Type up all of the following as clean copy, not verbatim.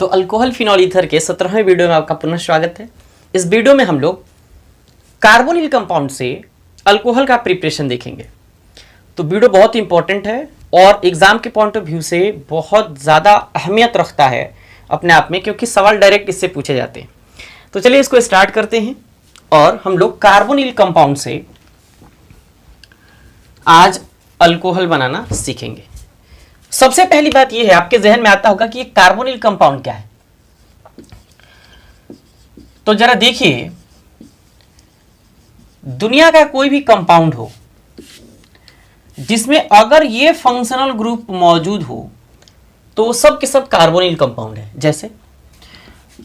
तो alcohol phenol ether के 17वें video में आपका पुनः स्वागत है। इस वीडियो में हम लोग कार्बोनिल कंपाउंड से अल्कोहल का प्रिपरेशन देखेंगे। तो वीडियो बहुत इंपॉर्टेंट है और एग्जाम के पॉइंट ऑफ व्यू से बहुत ज़्यादा अहमियत रखता है अपने आप में, क्योंकि सवाल डायरेक्ट इससे पूछे जाते हैं। तो चलिए इसको स्टार्ट करते हैं और हम लोग कार्बोनिल कंपाउंड से आज अल्कोहल बनाना सीखेंगे। सबसे पहली बात यह है, आपके जहन में आता होगा कि ये कार्बोनिल कंपाउंड क्या है। तो जरा देखिए, दुनिया का कोई भी कंपाउंड हो जिसमें अगर ये फंक्शनल ग्रुप मौजूद हो तो वो सब के सब कार्बोनिल कंपाउंड है। जैसे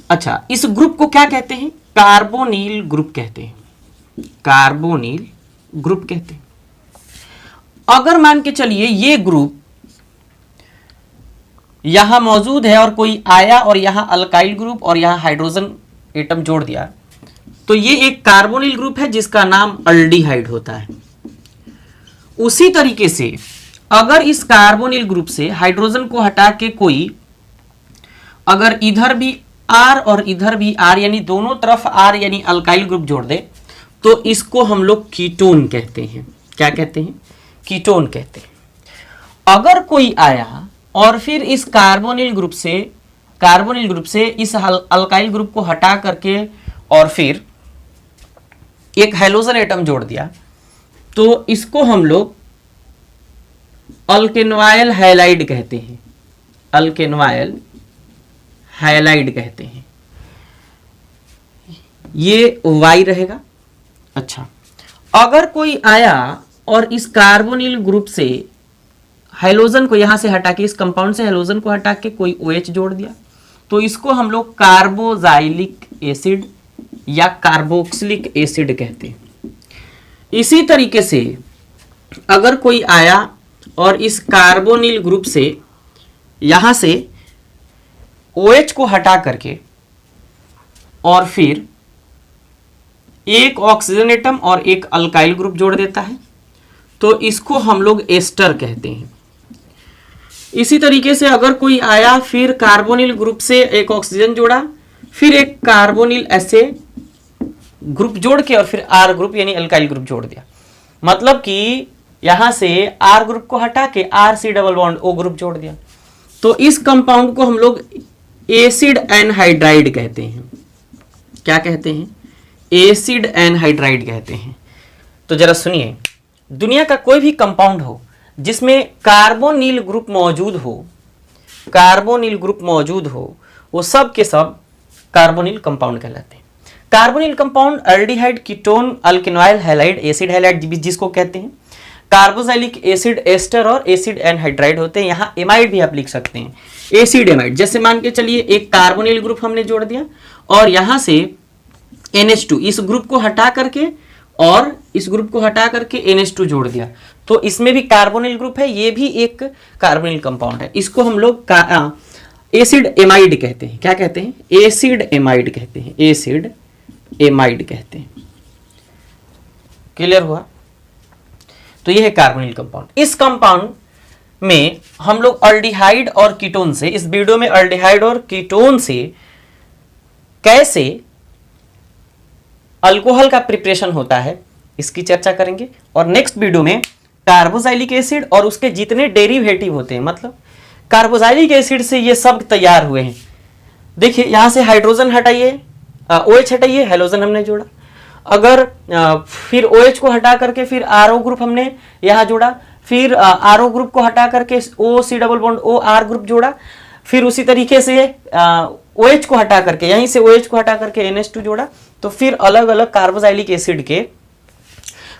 अच्छा, इस ग्रुप को क्या कहते हैं? कार्बोनिल ग्रुप कहते हैं। कार्बोनिल ग्रुप कहते हैं। अगर मान के चलिए ये ग्रुप यहां मौजूद है और कोई आया और यहां अल्काइल ग्रुप और यहां हाइड्रोजन एटम जोड़ दिया, तो ये एक कार्बोनिल ग्रुप है जिसका नाम अल्डिहाइड होता है। उसी तरीके से अगर इस कार्बोनिल ग्रुप से हाइड्रोजन को हटा के कोई अगर इधर भी R और इधर भी R यानी दोनों तरफ R यानी अल्काइल ग्रुप जोड़ दे तो इसको हम लोग कीटोन कहते हैं। क्या कहते हैं? कीटोन कहते हैं। अगर कोई आया और फिर इस कार्बोनिल ग्रुप से इस अल्काइल ग्रुप को हटा करके और फिर एक हैलोजन एटम जोड़ दिया तो इसको हम लोग अल्केनॉयल हैलाइड कहते हैं। अल्केनॉयल हैलाइड कहते हैं। ये Y रहेगा। अच्छा, अगर कोई आया और इस कार्बोनिल ग्रुप से हाइड्रोजन को यहां से हटा के, इस कंपाउंड से हाइड्रोजन को हटा के कोई OH जोड़ दिया तो इसको हम लोग कार्बोजाइलिक एसिड या कार्बोक्सिलिक एसिड कहते हैं। इसी तरीके से अगर कोई आया और इस कार्बोनिल ग्रुप से यहां से OH को हटा करके और फिर एक ऑक्सीजन एटम और एक अल्काइल ग्रुप जोड़ देता है तो इसको हम लोग एस्टर कहते हैं। इसी तरीके से अगर कोई आया फिर कार्बोनिल ग्रुप से एक ऑक्सीजन जोड़ा, फिर एक कार्बोनिल ऐसे ग्रुप जोड़ के और फिर R ग्रुप यानी अल्काइल ग्रुप जोड़ दिया, मतलब कि यहां से R ग्रुप को हटा के RC double bond O group जोड़ दिया, तो इस कंपाउंड को हम लोग एसिड एनहाइड्राइड कहते हैं। क्या कहते हैं? एसिड एनहाइड्राइड कहते हैं। तो जरा सुनिए, दुनिया का कोई भी कंपाउंड हो जिसमें कार्बोनिल ग्रुप मौजूद हो, वो सब के सब कार्बोनिल कंपाउंड कहलाते हैं। Carbonyl compound aldehyde, ketone, alkanoyl halide, acid halide जिसको कहते हैं, कार्बोजाइलिक एसिड एस्टर और एसिड एनहाइड्राइड होते हैं। यहाँ एमाइड भी आप लिख सकते हैं, एसिड एमाइड। जैसे मान के चलिए एक कार्बोनिल ग्रुप हमने जोड़ दिया और यहां से NH2 इस ग्रुप को हटा करके और इस ग्रुप को हटा करके NH2 जोड़ दिया तो इसमें भी कार्बोनिल ग्रुप है, ये भी एक कार्बोनिल कंपाउंड है। इसको हम लोग एसिड एमाइड कहते हैं। क्या कहते हैं? एसिड एमाइड कहते हैं। एसिड एमाइड कहते हैं। क्लियर हुआ? तो ये है कार्बोनिल कंपाउंड। इस कंपाउंड में हम लोग अल्डिहाइड और कीटोन से, इस वीडियो में अल्डिहाइड और कीटोन से कैसे अल्कोहल का प्रिपरेशन होता है इसकी चर्चा करेंगे। और नेक्स्ट वीडियो में कार्बोजाइलिक एसिड और उसके जितने डेरिवेटिव होते हैं, मतलब कार्बोजाइलिक एसिड से ये सब तैयार हुए हैं। देखिए यहां से हाइड्रोजन हटाइए, OH हटाइए, हाइड्रोजन हमने जोड़ा। अगर फिर OH को हटा करके फिर RO ग्रुप हमने यहां जोड़ा, फिर RO ग्रुप को हटा करके OC double bond OR group जोड़ा, फिर उसी तरीके से OH को हटा करके यहीं से OH को हटा करके NH2 जोड़ा, तो फिर अलग अलग कार्बोजाइलिक एसिड के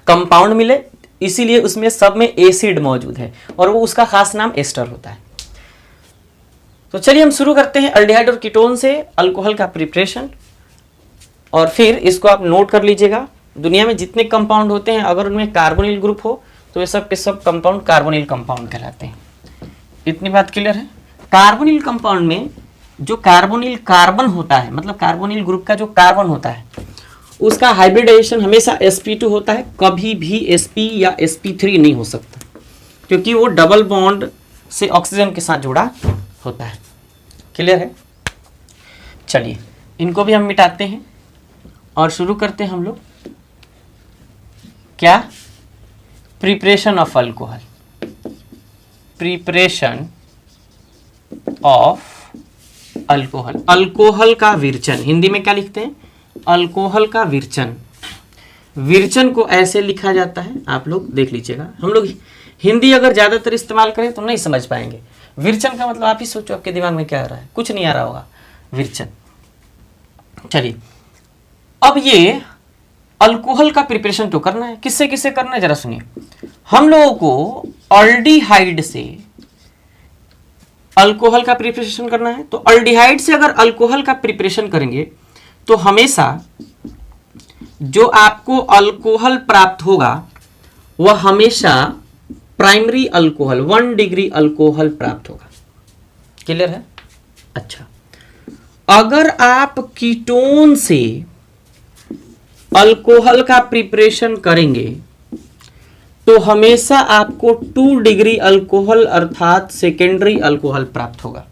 कंपाउंड मिले। इसीलिए उसमें सब में एसिड मौजूद है और वो उसका खास नाम एस्टर होता है। तो चलिए हम शुरू करते हैं अल्डिहाइड और कीटोन से अल्कोहल का प्रिपरेशन। और फिर इसको आप नोट कर लीजिएगा, दुनिया में जितने कंपाउंड होते हैं अगर उनमें कार्बोनिल ग्रुप हो तो ये सब के सब कंपाउंड कार्बोनिल कंपाउंड कहलाते हैं। इतनी बात क्लियर है? कार्बोनिल कंपाउंड में जो कार्बोनिल कार्बन होता है, मतलब कार्बोनिल ग्रुप का जो कार्बन होता है, उसका हाइब्रिडाइजेशन हमेशा sp2 होता है, कभी भी sp या sp3 नहीं हो सकता, क्योंकि वो डबल बॉन्ड से ऑक्सीजन के साथ जुड़ा होता है। क्लियर है? चलिए इनको भी हम मिटाते हैं और शुरू करते हैं हम लोग क्या, preparation of alcohol, preparation of alcohol, alcohol का विरचन, हिंदी में क्या लिखते हैं, अल्कोहल का विरचन। विरचन को ऐसे लिखा जाता है, आप लोग देख लीजिएगा, हम लोग हिंदी अगर ज्यादातर इस्तेमाल करें तो नहीं समझ पाएंगे। विरचन का मतलब आप ही सोचो, आपके दिमाग में क्या आ रहा है, कुछ नहीं आ रहा होगा, विरचन। चलिए अब ये अल्कोहल का प्रिपरेशन तो करना है, किससे किससे करना है जरा सुनिए। हम लोगों को अल्डिहाइड से अल्कोहल का प्रिपरेशन करना है, तो अल्डिहाइड से अगर अल्कोहल का प्रिपरेशन करेंगे तो हमेशा जो आपको अल्कोहल प्राप्त होगा वह हमेशा प्राइमरी अल्कोहल 1 डिग्री अल्कोहल प्राप्त होगा। क्लियर है? अच्छा, अगर आप कीटोन से अल्कोहल का प्रिपरेशन करेंगे तो हमेशा आपको 2 डिग्री अल्कोहल अर्थात सेकेंडरी अल्कोहल प्राप्त होगा।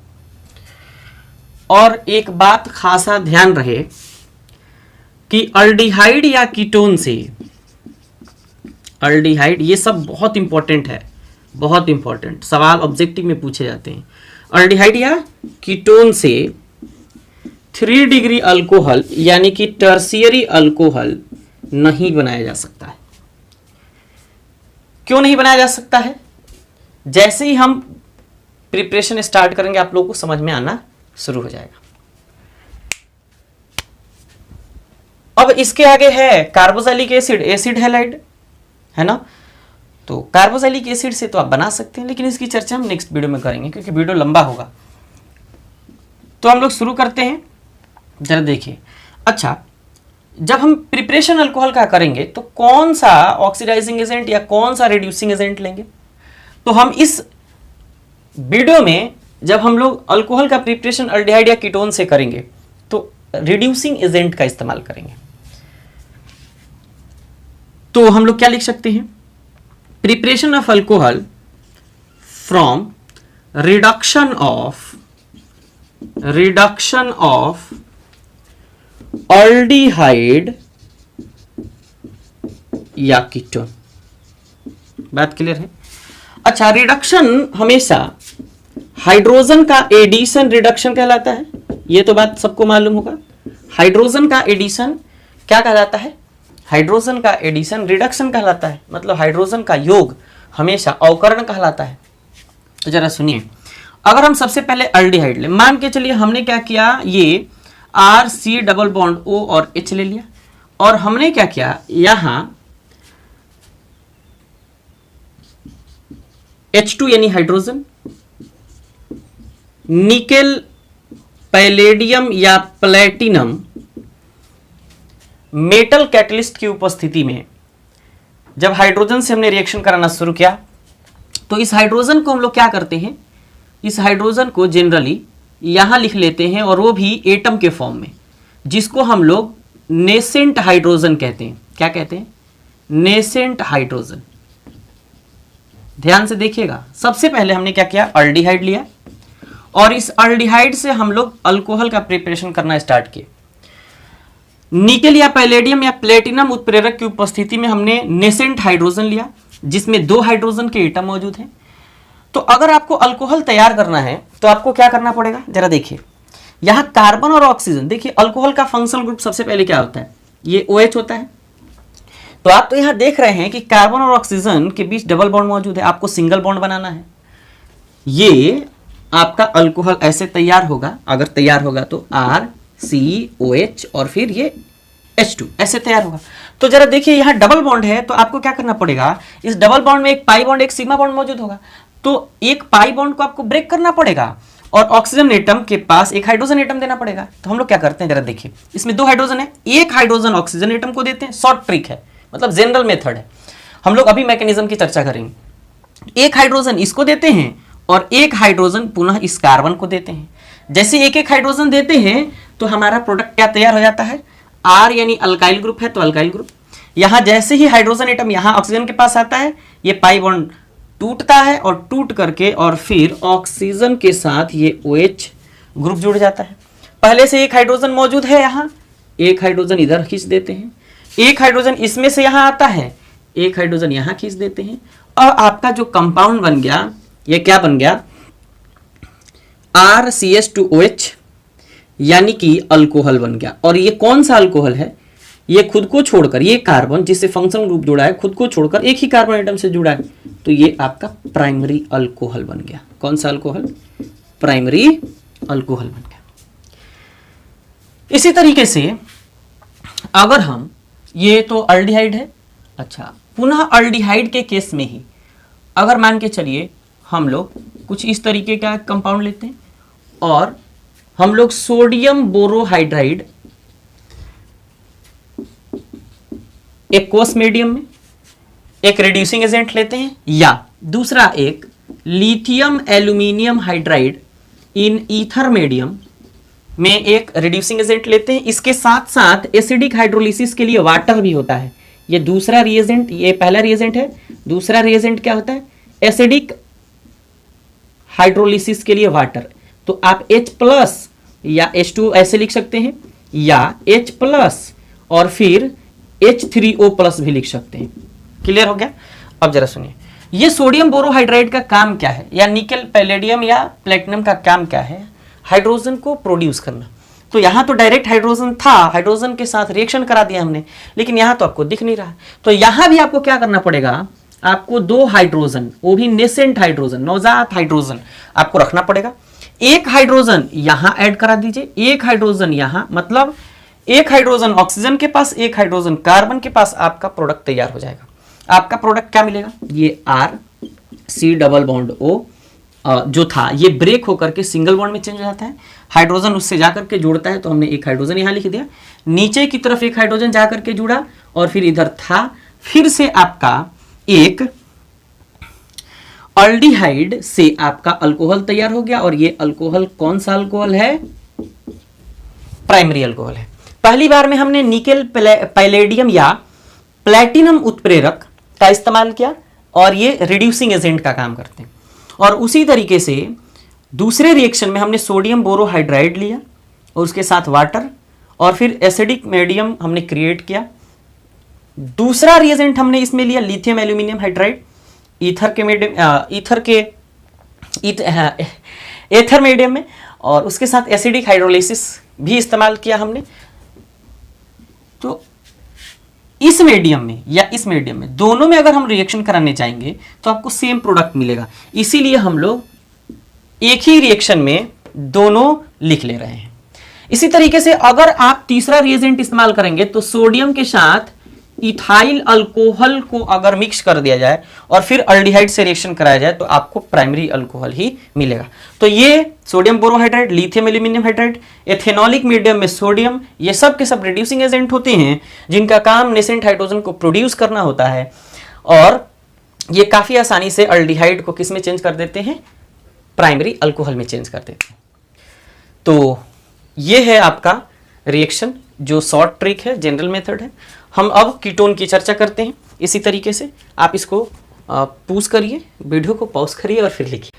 और एक बात खासा ध्यान रहे कि अल्डिहाइड या कीटोन से, अल्डिहाइड, ये सब बहुत इंपॉर्टेंट है, बहुत इंपॉर्टेंट सवाल ऑब्जेक्टिव में पूछे जाते हैं। अल्डिहाइड या कीटोन से 3 डिग्री अल्कोहल यानी कि टर्शियरी अल्कोहल नहीं बनाया जा सकता है। क्यों नहीं बनाया जा सकता है? जैसे ही हम प्रिपरेशन स्टार्ट करेंगे आप लोगों को समझ में आना शुरू हो जाएगा। अब इसके आगे है कार्बोक्सिलिक एसिड, एसिड हैलाइड, है ना। तो कार्बोक्सिलिक एसिड से तो आप बना सकते हैं, लेकिन इसकी चर्चा हम नेक्स्ट वीडियो में करेंगे क्योंकि वीडियो लंबा होगा। तो हम लोग शुरू करते हैं, जरा देखिए। अच्छा, जब हम प्रिपरेशन अल्कोहल का करेंगे तो कौन सा ऑक्सीडाइजिंग एजेंट या कौन सा रिड्यूसिंग एजेंट लेंगे? तो हम इस वीडियो में जब हम लोग अल्कोहल का प्रिपरेशन अल्डिहाइड या कीटोन से करेंगे तो रिड्यूसिंग एजेंट का इस्तेमाल करेंगे। तो हम लोग क्या लिख सकते हैं? Preparation of alcohol from reduction of aldehyde या कीटोन। बात क्लियर है? अच्छा, रिडक्शन हमेशा हाइड्रोजन का एडिशन रिडक्शन कहलाता है, ये तो बात सबको मालूम होगा। हाइड्रोजन का एडिशन क्या कहलाता है? हाइड्रोजन का एडिशन रिडक्शन कहलाता है, मतलब हाइड्रोजन का योग हमेशा अवकरण कहलाता है। तो जरा सुनिए, अगर हम सबसे पहले अल्डिहाइड ले, मान के चलिए हमने क्या किया, ये RC डबल बॉन्ड O और H ले लिया, और हमने क्या किया, यहां H2 यानी हाइड्रोजन, निकेल, पैलेडियम या प्लेटिनम मेटल कैटलिस्ट की उपस्थिति में जब हाइड्रोजन से हमने रिएक्शन कराना शुरू किया तो इस हाइड्रोजन को हम लोग क्या करते हैं, इस हाइड्रोजन को जनरली यहां लिख लेते हैं, और वो भी एटम के फॉर्म में, जिसको हम लोग नेसेंट हाइड्रोजन कहते हैं। क्या कहते हैं? Nascent hydrogen. ध्यान से देखिएगा, सबसे पहले हमने क्या किया, अल्डिहाइड लिया, और इस अल्डिहाइड से हम लोग अल्कोहल का प्रिपरेशन करना स्टार्ट किए। निकेल या पैलेडियम या प्लेटिनम उत्प्रेरक की उपस्थिति में हमने नेसेंट हाइड्रोजन लिया, जिसमें 2 हाइड्रोजन के एटम मौजूद हैं। तो अगर आपको अल्कोहल तैयार करना है तो आपको क्या करना पड़ेगा, जरा देखिए। यहां कार्बन और ऑक्सीजन, देखिए अल्कोहल का फंक्शनल ग्रुप सबसे पहले क्या होता है, ये OH होता है। तो आप तो यहां देख रहे हैं कि कार्बन और ऑक्सीजन के बीच डबल बॉन्ड मौजूद है, आपको सिंगल बॉन्ड बनाना है। ये आपका अल्कोहल ऐसे तैयार होगा, अगर तैयार होगा तो RCOH और फिर ये H2 ऐसे तैयार होगा। तो जरा देखिए, यहां डबल बॉन्ड है, तो आपको क्या करना पड़ेगा, इस डबल बॉन्ड में एक पाई बॉन्ड, एक सिग्मा बॉन्ड मौजूद होगा, तो एक पाई बॉन्ड को आपको ब्रेक करना पड़ेगा और ऑक्सीजन एटम के पास एक हाइड्रोजन एटम देना पड़ेगा। तो हम लोग क्या करते हैं, जरा देखिए, इसमें 2 हाइड्रोजन है, एक हाइड्रोजन ऑक्सीजन एटम को देते हैं, शॉर्ट ट्रिक है, मतलब जनरल मेथड है, हम लोग अभी मैकेनिज्म की चर्चा करेंगे। एक हाइड्रोजन इसको देते हैं और एक हाइड्रोजन पुनः इस कार्बन को देते हैं। जैसे एक एक हाइड्रोजन देते हैं तो हमारा प्रोडक्ट क्या तैयार हो जाता है, R यानी अल्काइल ग्रुप है तो अल्काइल ग्रुप। यहां जैसे ही हाइड्रोजन एटम यहां ऑक्सीजन के पास आता है, ये पाई बॉन्ड टूटता है और टूट करके और फिर ऑक्सीजन के साथ ये OH ग्रुप जुड़ जाता है। पहले से एक हाइड्रोजन मौजूद है यहां, एक हाइड्रोजन इधर खींच देते हैं, एक हाइड्रोजन इसमें से यहां आता है, एक हाइड्रोजन यहां खींच देते हैं, और आपका जो कंपाउंड बन गया ये क्या बन गया, RCH2OH, यानी कि अल्कोहल बन गया। और ये कौन सा अल्कोहल है, ये खुद को छोड़कर, ये कार्बन जिससे फंक्शनल ग्रुप जुड़ा है खुद को छोड़कर एक ही कार्बन एटम से जुड़ा है, तो ये आपका प्राइमरी अल्कोहल बन गया। कौन सा अल्कोहल, प्राइमरी अल्कोहल बन गया। इसी तरीके से अगर हम, ये तो अल्डिहाइड है, अच्छा पुनः अल्डिहाइड के केस में ही अगर मान के चलिए हम लोग कुछ इस तरीके का कंपाउंड लेते हैं और हम लोग सोडियम बोरोहाइड्राइड एक्वस मीडियम में एक रिड्यूसिंग एजेंट लेते हैं, या दूसरा एक lithium aluminium hydride in ether medium में एक रिड्यूसिंग एजेंट लेते हैं। इसके साथ साथ एसिडिक हाइड्रोलिसिस के लिए वाटर भी होता है। ये दूसरा रिएजेंट, ये पहला रिएजेंट है, दूसरा रिएजेंट क्या होता है, एसिडिक हाइड्रोलिसिस के लिए वाटर। तो आप H+ या H2 ऐसे लिख सकते हैं, या H+ और फिर H3O+ भी लिख सकते हैं। क्लियर हो गया। अब जरा सुनिए, ये सोडियम बोरोहाइड्राइड का काम क्या है, या निकल पैलेडियम या प्लेटिनम का काम क्या है, हाइड्रोजन को प्रोड्यूस करना। तो यहां तो डायरेक्ट हाइड्रोजन था, हाइड्रोजन के साथ रिएक्शन करा दिया हमने, लेकिन यहां तो आपको दिख नहीं रहा। तो यहां भी आपको क्या करना पड़ेगा, आपको 2 हाइड्रोजन, वो भी नेसेंट हाइड्रोजन, नवजात हाइड्रोजन आपको रखना पड़ेगा। एक हाइड्रोजन यहां ऐड करा दीजिए, एक हाइड्रोजन यहां, मतलब एक हाइड्रोजन ऑक्सीजन के पास, एक हाइड्रोजन कार्बन के पास, आपका प्रोडक्ट तैयार हो जाएगा। आपका प्रोडक्ट क्या मिलेगा, ये RC+O जो था ये ब्रेक होकर के सिंगल बॉन्ड में चेंज हो जाता है, हाइड्रोजन उससे जाकर के जुड़ता है, तो हमने एक हाइड्रोजन यहां लिख दिया, नीचे की तरफ एक हाइड्रोजन जाकर के जुड़ा और फिर इधर था, फिर से आपका एक अल्डिहाइड से आपका अल्कोहल तैयार हो गया। और ये अल्कोहल कौन सा अल्कोहल है, प्राइमरी अल्कोहल है। पहली बार में हमने निकेल पैलेडियम या प्लैटिनम उत्प्रेरक का इस्तेमाल किया और ये रिड्यूसिंग एजेंट का काम करते हैं। और उसी तरीके से दूसरे रिएक्शन में हमने सोडियम बोरोहाइड्राइड लिया और उसके साथ वाटर और फिर एसिडिक मीडियम हमने क्रिएट किया। दूसरा रिएजेंट हमने इसमें लिया लिथियम एल्यूमिनियम हाइड्राइड एथर मीडियम में, और उसके साथ एसिडिक हाइड्रोलिसिस भी इस्तेमाल किया हमने। तो इस मीडियम में या इस मीडियम में, दोनों में अगर हम रिएक्शन कराने चाहेंगे तो आपको सेम प्रोडक्ट मिलेगा। इसीलिए हम लोग एक ही रिएक्शन में दोनों लिख ले रहे हैं। इसी तरीके से अगर आप तीसरा रिएजेंट इस्तेमाल करेंगे तो सोडियम के साथ इथाइल अल्कोहल को अगर मिक्स कर दिया जाए और फिर अल्डिहाइड से रिएक्शन कराया जाए तो आपको प्राइमरी अल्कोहल ही मिलेगा। तो ये sodium borohydride, lithium aluminium hydride, ethanolic medium में सोडियम, ये सब के सब रिड्यूसिंग एजेंट होते हैं जिनका काम नेसेंट हाइड्रोजन को प्रोड्यूस करना होता है, और ये काफी आसानी से अल्डिहाइड को किस में चेंज कर देते हैं, प्राइमरी अल्कोहल में चेंज कर देते हैं। तो ये है आपका रिएक्शन, जो शॉर्ट ट्रिक है, जनरल मेथड है। हम अब कीटोन की चर्चा करते हैं। इसी तरीके से आप इसको पूज करिए, वीडियो को पॉज करिए और फिर लिखिए।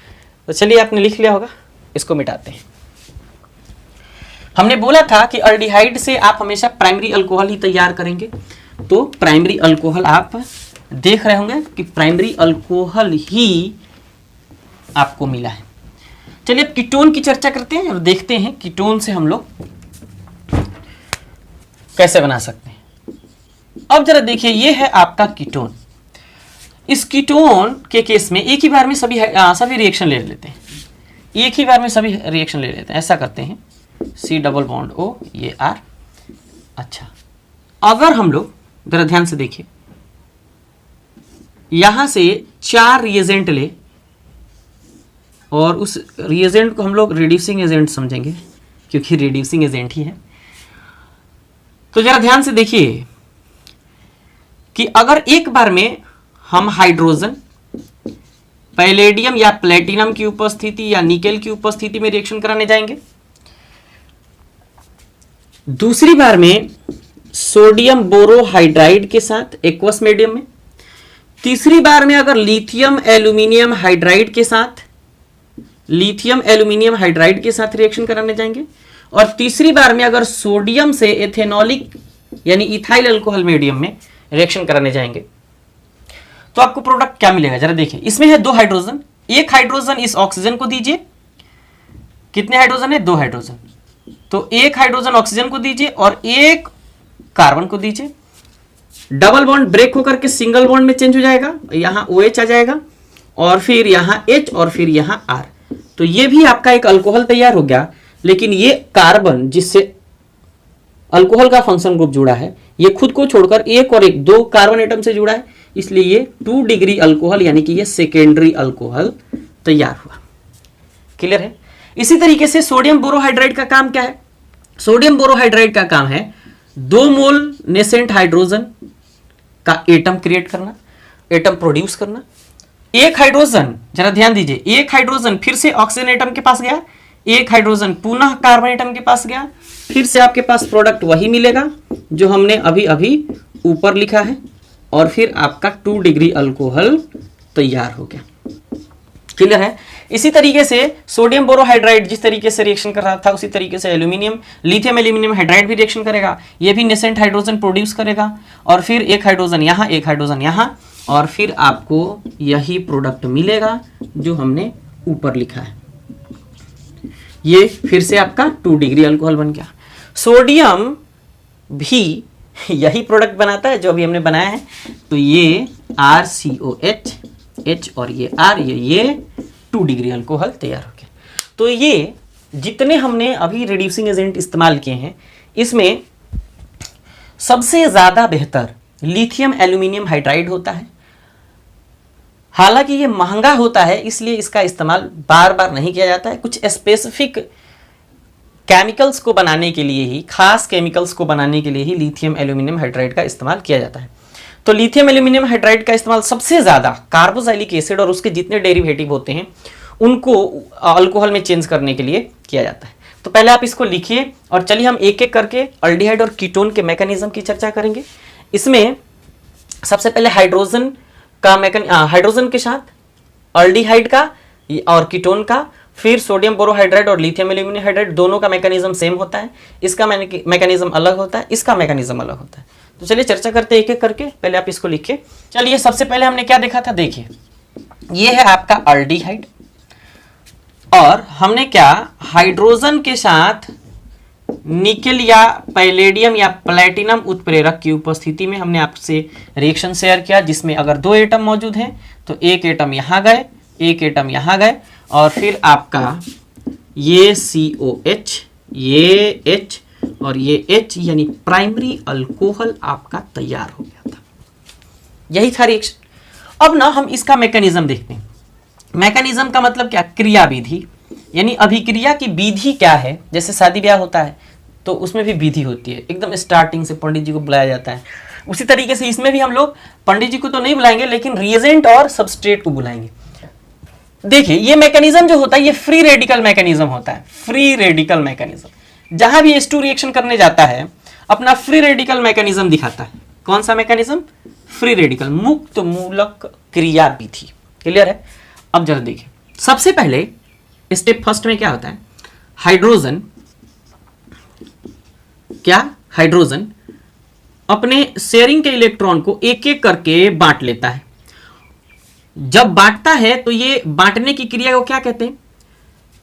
तो चलिए, आपने लिख लिया होगा, इसको मिटाते हैं। हमने बोला था कि अल्डिहाइड से आप हमेशा प्राइमरी अल्कोहल ही तैयार करेंगे। तो प्राइमरी अल्कोहल आप देख रहे होंगे कि प्राइमरी अल्कोहल ही आपको मिला है। चलिए अब कीटोन की चर्चा करते हैं और देखते हैं कीटोन से हम लोग कैसे बना सकते हैं। अब जरा देखिए, ये है आपका कीटोन। इस कीटोन के केस में एक ही बार में सभी रिएक्शन ले लेते हैं, एक ही बार में सभी रिएक्शन ले लेते हैं। ऐसा करते हैं, C+O, ये R। अच्छा, अगर हम लोग जरा ध्यान से देखिए, यहां से 4 रिएजेंट ले और उस रिएजेंट को हम लोग रिड्यूसिंग एजेंट समझेंगे क्योंकि रिड्यूसिंग एजेंट ही है। तो जरा ध्यान से देखिए कि अगर एक बार में हम हाइड्रोजन, पैलेडियम या प्लेटिनम की उपस्थिति या निकेल की उपस्थिति में रिएक्शन कराने जाएंगे, दूसरी बार में सोडियम बोरोहाइड्राइड के साथ एक्वस मीडियम में, तीसरी बार में अगर लिथियम एल्यूमिनियम हाइड्राइड के साथ लिथियम एल्यूमिनियम हाइड्राइड के साथ रिएक्शन कराने जाएंगे, और तीसरी बार में अगर सोडियम से एथेनॉलिक यानी इथाइल अल्कोहल मीडियम में रिएक्शन कराने जाएंगे तो आपको प्रोडक्ट क्या मिलेगा जरा देखिए। इसमें है 2 हाइड्रोजन, एक हाइड्रोजन इस ऑक्सीजन को दीजिए, कितने हाइड्रोजन है 2 हाइड्रोजन, तो एक हाइड्रोजन ऑक्सीजन को दीजिए और एक कार्बन को दीजिए। डबल बॉन्ड ब्रेक होकर के सिंगल बॉन्ड में चेंज हो जाएगा, यहां OH आ जाएगा और फिर यहां H और फिर यहां R, तो ये भी आपका एक अल्कोहल तैयार हो गया। लेकिन ये कार्बन जिससे अल्कोहल का फंक्शन ग्रुप जुड़ा है, ये खुद को छोड़कर एक और एक 2 कार्बन एटम से जुड़ा है, इसलिए ये 2 डिग्री अल्कोहल यानी कि ये सेकेंडरी अल्कोहल तैयार हुआ। क्लियर है। इसी तरीके से सोडियम बोरोहाइड्राइड का काम क्या है? सोडियम बोरोहाइड्राइड का काम है 2 मोल नेसेंट हाइड्रोजन का एटम क्रिएट करना, एटम प्रोड्यूस करना। एक हाइड्रोजन, जरा ध्यान दीजिए, एक हाइड्रोजन फिर से ऑक्सीजन एटम के पास गया, एक हाइड्रोजन पुनः कार्बन एटम के पास गया, फिर से आपके पास प्रोडक्ट वही मिलेगा जो हमने अभी अभी ऊपर लिखा है, और फिर आपका 2 डिग्री अल्कोहल तैयार हो गया। क्लियर है। इसी तरीके से सोडियम बोरोहाइड्राइड जिस तरीके से रिएक्शन कर रहा था उसी तरीके से एल्यूमिनियम लिथियम एल्यूमिनियम हाइड्राइड भी रिएक्शन करेगा, ये भी नेसेंट हाइड्रोजन प्रोड्यूस करेगा, और फिर एक हाइड्रोजन यहाँ एक हाइड्रोजन यहाँ, और फिर आपको यही प्रोडक्ट मिलेगा जो हमने ऊपर लिखा है। ये फिर से आपका 2 डिग्री अल्कोहल बन गया। सोडियम भी यही प्रोडक्ट बनाता है जो अभी हमने बनाया है, तो ये RCOH H और ये R, ये 2 डिग्री अल्कोहल तैयार हो गया। तो ये जितने हमने अभी रिड्यूसिंग एजेंट इस्तेमाल किए हैं, इसमें सबसे ज्यादा बेहतर लिथियम एल्यूमिनियम हाइड्राइड होता है। हालांकि ये महंगा होता है इसलिए इसका इस्तेमाल बार बार नहीं किया जाता है, कुछ स्पेसिफिक केमिकल्स को बनाने के लिए ही, खास केमिकल्स को बनाने के लिए ही लिथियम एल्यूमिनियम हाइड्राइड का इस्तेमाल किया जाता है। तो लिथियम एल्यूमिनियम हाइड्राइड का इस्तेमाल सबसे ज्यादा कार्बोक्सिलिक एसिड और उसके जितने डेरिवेटिव होते हैं उनको अल्कोहल में चेंज करने के लिए किया जाता है। तो पहले आप इसको लिखिए और चलिए हम एक एक करके अल्डिहाइड और कीटोन के मैकेनिज्म की चर्चा करेंगे। इसमें सबसे पहले हाइड्रोजन का हाइड्रोजन के साथ अल्डिहाइड का और कीटोन का, फिर सोडियम बोरोहाइड्राइड और लिथियम एल्यूमिनियम हाइड्राइड, दोनों का मैकेनिज्म सेम होता है, इसका मैकेनिज्म अलग होता है, इसका मैकेनिज्म अलग होता है। तो चलिए चर्चा करते हैं एक एक करके। पहले आप इसको लिखिए। चलिए सबसे पहले हमने क्या देखा था, देखिए ये है आपका अल्डिहाइड, और हमने क्या हाइड्रोजन के साथ निकेल या पैलेडियम या प्लैटिनम उत्प्रेरक की उपस्थिति में हमने आपसे रिएक्शन शेयर किया, जिसमें अगर 2 एटम मौजूद हैं तो एक एटम यहां गए, एक एटम यहां गए, और फिर आपका ये COH, ये H और ये H यानी प्राइमरी अल्कोहल आपका तैयार हो गया था। यही था रिएक्शन। अब ना हम इसका मैकेनिज्म देखते हैं। मैकेनिज्म का मतलब क्या, क्रियाविधि, यानी अभिक्रिया की विधि क्या है। जैसे शादी ब्याह होता है तो उसमें भी विधि होती है, एकदम स्टार्टिंग से पंडित जी को बुलाया जाता है। उसी तरीके से इसमें भी हम लोग पंडित जी को तो नहीं बुलाएंगे लेकिन रिएजेंट और सबस्ट्रेट को बुलाएंगे। देखिए ये मैकेनिज्म जो होता है ये फ्री रेडिकल मैकेनिज्म होता है। फ्री रेडिकल मैकेनिज्म, जहां भी H2 रिएक्शन करने जाता है अपना फ्री रेडिकल मैकेनिज्म दिखाता है। कौन सा मैकेनिज्म, फ्री रेडिकल, मुक्त मूलक क्रिया विधि। क्लियर है। अब जरा देखिए, सबसे पहले स्टेप फर्स्ट में क्या होता है, हाइड्रोजन हाइड्रोजन अपने शेयरिंग के इलेक्ट्रॉन को एक एक करके बांट लेता है। जब बांटता है तो ये बांटने की क्रिया को क्या कहते हैं,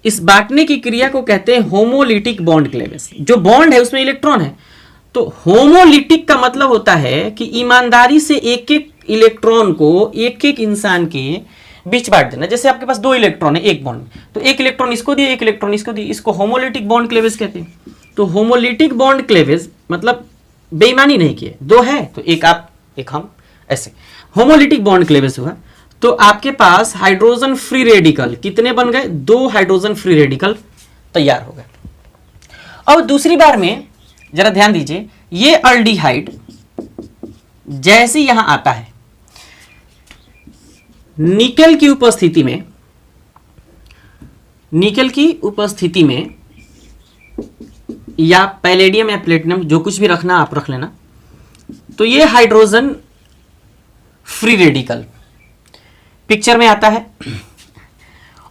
इस बांटने की क्रिया को कहते हैं होमोलिटिक बॉन्ड क्लेवेज। जो बॉन्ड है उसमें इलेक्ट्रॉन है, तो होमोलिटिक का मतलब होता है कि ईमानदारी से एक एक इलेक्ट्रॉन को एक एक इंसान के बीच बांट देना। जैसे आपके पास 2 इलेक्ट्रॉन है एक बॉन्ड, तो एक इलेक्ट्रॉन इसको दिए, एक इलेक्ट्रॉन इसको दिए, इसको होमोलिटिक बॉन्ड क्लेवेज कहते हैं। तो होमोलिटिक बॉन्ड क्लेवेज मतलब बेईमानी नहीं किए, 2 है तो एक आप एक हम, ऐसे होमोलिटिक बॉन्ड क्लेवेज हुआ। तो आपके पास हाइड्रोजन फ्री रेडिकल कितने बन गए, 2 हाइड्रोजन फ्री रेडिकल तैयार हो गए। अब दूसरी बार में जरा ध्यान दीजिए, ये अल्डिहाइड जैसे यहां आता है निकेल की उपस्थिति में या पैलेडियम या प्लेटिनम, जो कुछ भी रखना आप रख लेना, तो ये हाइड्रोजन फ्री रेडिकल पिक्चर में आता है।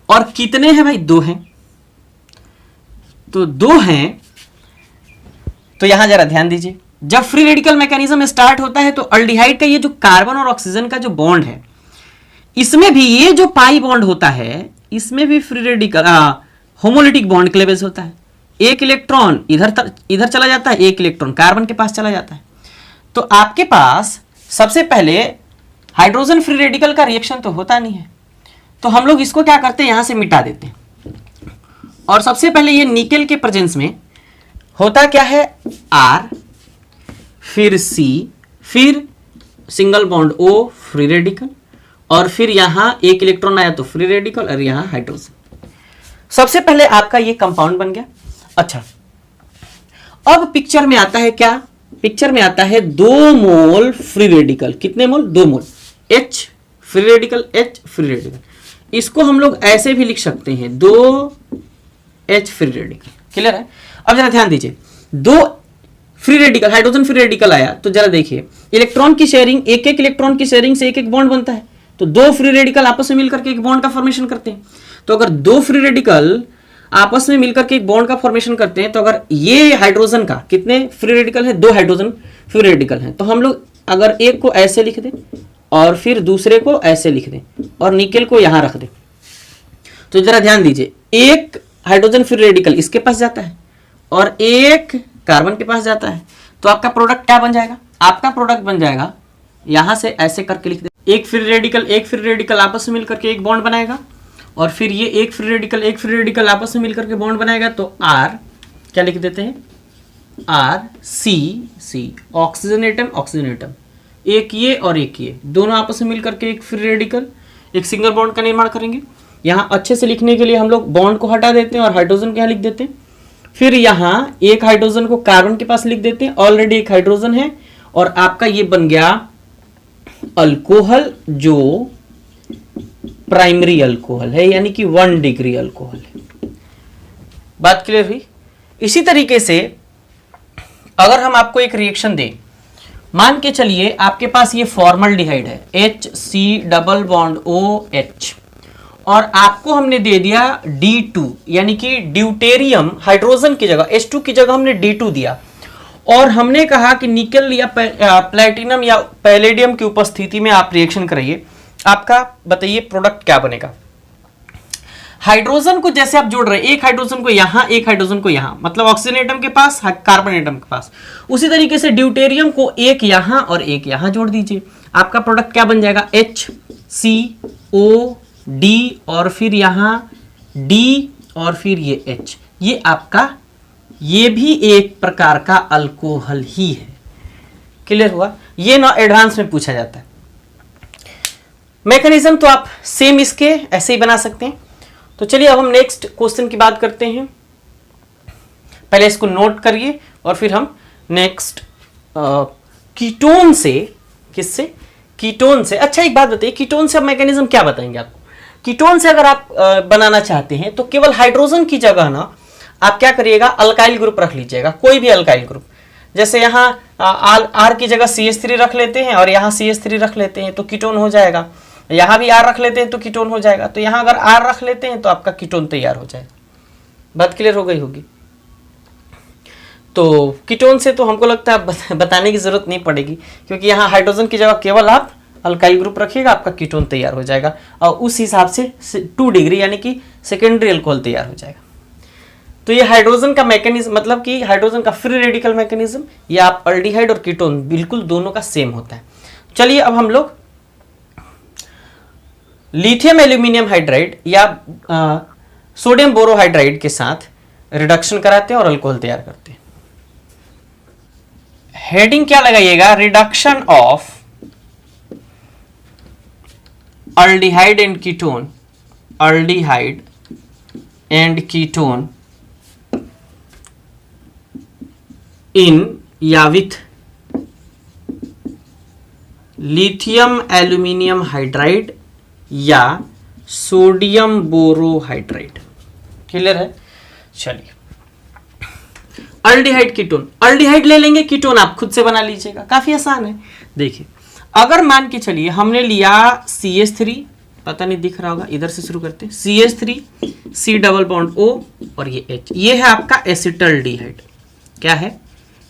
और कितने हैं भाई? 2 हैं। तो 2 हैं, तो यहां जरा ध्यान दीजिए, जब फ्री रेडिकल मैकेनिज्म स्टार्ट होता है तो अल्डिहाइड का ये जो कार्बन और ऑक्सीजन का जो बॉन्ड है, इसमें भी ये जो पाई बॉन्ड होता है, इसमें भी फ्री रेडिकल होमोलिटिक बॉन्ड के लेवल से होता है। एक इलेक्ट्रॉन इधर चला जाता है, एक इलेक्ट्रॉन कार्बन के पास चला जाता है। तो आपके पास सबसे पहले हाइड्रोजन फ्री रेडिकल का रिएक्शन तो होता नहीं है, तो हम लोग इसको क्या करते हैं, यहां से मिटा देते हैं। और सबसे पहले ये निकेल के प्रेजेंस में होता क्या है, R, फिर C, फिर single bond O free radical, और फिर यहां एक इलेक्ट्रॉन आया तो फ्री रेडिकल, और यहां हाइड्रोजन। सबसे पहले आपका ये कंपाउंड बन गया। अच्छा, अब पिक्चर में आता है क्या? पिक्चर में आता है 2 मोल फ्री रेडिकल। कितने मोल? 2 मोल। H free radical, H free radical. इसको हम लोग ऐसे भी लिख सकते हैं, 2H फ्री रेडिकल। क्लियर है? अब जरा ध्यान दीजिए, 2 free radical, hydrogen free radical आया तो जरा देखिए, इलेक्ट्रॉन की शेयरिंग, एक एक इलेक्ट्रॉन की शेयरिंग से एक एक बॉन्ड बनता है। तो 2 फ्री रेडिकल आपस में मिलकर के एक बॉन्ड का फॉर्मेशन करते हैं। तो अगर 2 फ्री रेडिकल आपस में मिलकर के एक बॉन्ड का फॉर्मेशन करते हैं, तो अगर ये हाइड्रोजन का कितने फ्री रेडिकल है? 2 हाइड्रोजन फ्री रेडिकल हैं। तो हम लोग अगर एक को ऐसे लिख दें और फिर दूसरे को ऐसे लिख दें और निकेल को यहां रख दें, तो जरा ध्यान दीजिए, एक हाइड्रोजन फ्री रेडिकल इसके पास जाता है और एक कार्बन के पास जाता है। तो आपका प्रोडक्ट क्या बन जाएगा? आपका प्रोडक्ट बन जाएगा, यहां से ऐसे करके लिख दे, एक फ्री रेडिकल आपस में मिलकर के एक बॉन्ड बनाएगा, और फिर ये एक फ्री रेडिकल आपस में मिलकर के बॉन्ड बनाएगा। तो R क्या लिख देते हैं? R C ऑक्सीजन एटम, एक ये और एक ये, दोनों आपस में मिलकर के एक फ्री रेडिकल, एक सिंगल बॉन्ड का निर्माण करेंगे। यहाँ अच्छे से लिखने के लिए हम लोग बॉन्ड को हटा देते हैं और हाइड्रोजन को यहाँ लिख देते हैं। फिर यहाँ एक हाइड्रोजन को कार्बन के पास लिख देते हैं, ऑलरेडी एक हाइड्रोजन है, और आपका ये बन गया अल्कोहल, जो प्राइमरी अल्कोहल है, यानी कि 1 डिग्री अल्कोहल है। बात क्लियर हुई? इसी तरीके से अगर हम आपको एक रिएक्शन दें, मान के चलिए आपके पास ये फॉर्मल्डिहाइड है, HC डबल बॉन्ड OH, और आपको हमने दे दिया D2, यानी कि ड्यूटेरियम, हाइड्रोजन की जगह H2 की जगह हमने D2 दिया, और हमने कहा कि निकेल या प्लेटिनम या पैलेडियम की उपस्थिति में आप रिएक्शन कराइए। आपका बताइए प्रोडक्ट क्या बनेगा? हाइड्रोजन को जैसे आप जोड़ रहे हैं, एक हाइड्रोजन को यहां, एक हाइड्रोजन को यहां, मतलब ऑक्सीजन एटम के पास, कार्बन एटम के पास, उसी तरीके से ड्यूटेरियम को एक यहां और एक यहां जोड़ दीजिए। आपका प्रोडक्ट क्या बन जाएगा? HCOD, और फिर यहां D, और फिर ये H। ये आपका, ये भी एक प्रकार का अल्कोहल ही है। क्लियर हुआ? ये ना एडवांस में पूछा जाता है। मैकेनिज्म तो आप सेम इसके ऐसे ही बना सकते हैं। तो चलिए अब हम नेक्स्ट क्वेश्चन की बात करते हैं। पहले इसको नोट करिए और फिर हम नेक्स्ट कीटोन से, किससे? कीटोन से। अच्छा एक बात बताइए, कीटोन से अब मैकेनिज्म क्या बताएंगे आपको? कीटोन से अगर आप बनाना चाहते हैं तो केवल हाइड्रोजन की जगह ना आप क्या करिएगा, अल्काइल ग्रुप रख लीजिएगा, कोई भी अल्काइल ग्रुप। जैसे यहाँ R की जगह CH3 रख लेते हैं और यहाँ CH3 रख लेते हैं तो कीटोन हो जाएगा। यहाँ भी R रख लेते हैं तो कीटोन हो जाएगा। तो यहाँ अगर R रख लेते हैं तो आपका कीटोन तैयार हो जाएगा। बात क्लियर हो गई होगी? तो कीटोन से तो हमको लगता है बताने की जरूरत नहीं पड़ेगी, क्योंकि यहाँ हाइड्रोजन की जगह केवल आप अल्काइल ग्रुप रखिएगा, आपका कीटोन तैयार हो जाएगा, और उस हिसाब से 2 डिग्री यानी कि सेकेंडरी अल्कोहल तैयार हो जाएगा। तो ये हाइड्रोजन का मैकेनिज्म, मतलब कि हाइड्रोजन का फ्री रेडिकल मैकेनिज्म, ये आप अल्डिहाइड और कीटोन बिल्कुल दोनों का सेम होता है। चलिए अब हम लोग लिथियम एल्यूमिनियम हाइड्राइड या सोडियम बोरोहाइड्राइड के साथ रिडक्शन कराते हैं और अल्कोहल तैयार करते हैं। हेडिंग क्या लगाइएगा? Reduction of aldehyde and ketone, aldehyde and ketone in या with lithium aluminium hydride या सोडियम बोरोहाइड्राइड। क्लियर है? चलिए अल्डिहाइड कीटोन, अल्डिहाइड ले लेंगे, कीटोन आप खुद से बना लीजिएगा, काफी आसान है। देखिए अगर मान के चलिए हमने लिया CH3 पता नहीं दिख रहा होगा, इधर से शुरू करते हैं। CH3 C double bond O और ये H, ये है आपका एसिटल्डिहाइड। क्या है?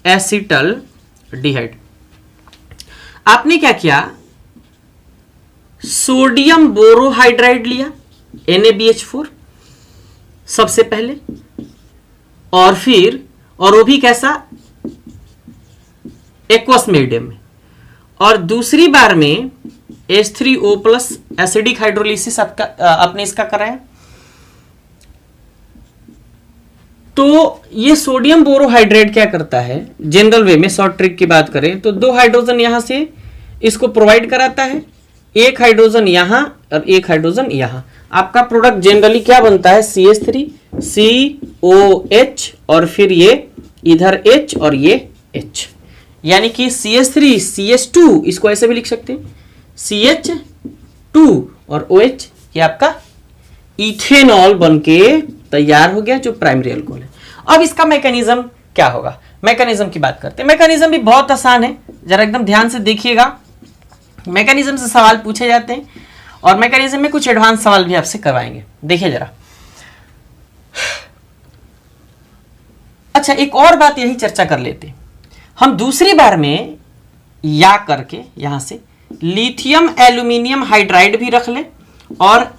एसिटल्डिहाइड। आपने क्या किया, सोडियम बोरोहाइड्राइड लिया NaBH4 सबसे पहले, और फिर वो भी कैसा, एक्वस मीडियम में, और दूसरी बार में H3O प्लस एसिडिक हाइड्रोलिसिस आपका आपने इसका कराया। तो ये सोडियम बोरोहाइड्रेट क्या करता है जनरल वे में, शॉर्ट ट्रिक की बात करें तो 2 हाइड्रोजन यहां से इसको प्रोवाइड कराता है, 1 हाइड्रोजन यहां और 1 हाइड्रोजन यहां। आपका प्रोडक्ट जनरली क्या बनता है, CH3 COH और फिर ये इधर H और ये H, यानी कि CH3 CH2, इसको ऐसे भी लिख सकते हैं CH2 और OH, ये आपका इथेनॉल बनके तैयार हो गया जो प्राइमरी अल्कोहल है। अब इसका मैकेनिज्म क्या होगा, मैकेनिज्म की बात करते हैं। मैकेनिज्म भी बहुत आसान है, जरा एकदम ध्यान से देखिएगा। मैकेनिज्म से सवाल पूछे जाते हैं और मैकेनिज्म में कुछ एडवांस सवाल भी आपसे करवाएंगे, देखिए जरा। अच्छा, एक और बात यही चर्चा कर लेते हैं हम दूसरी बार में, या करके यहां से लिथियम एल्यूमिनियम हाइड्राइड भी रख ले और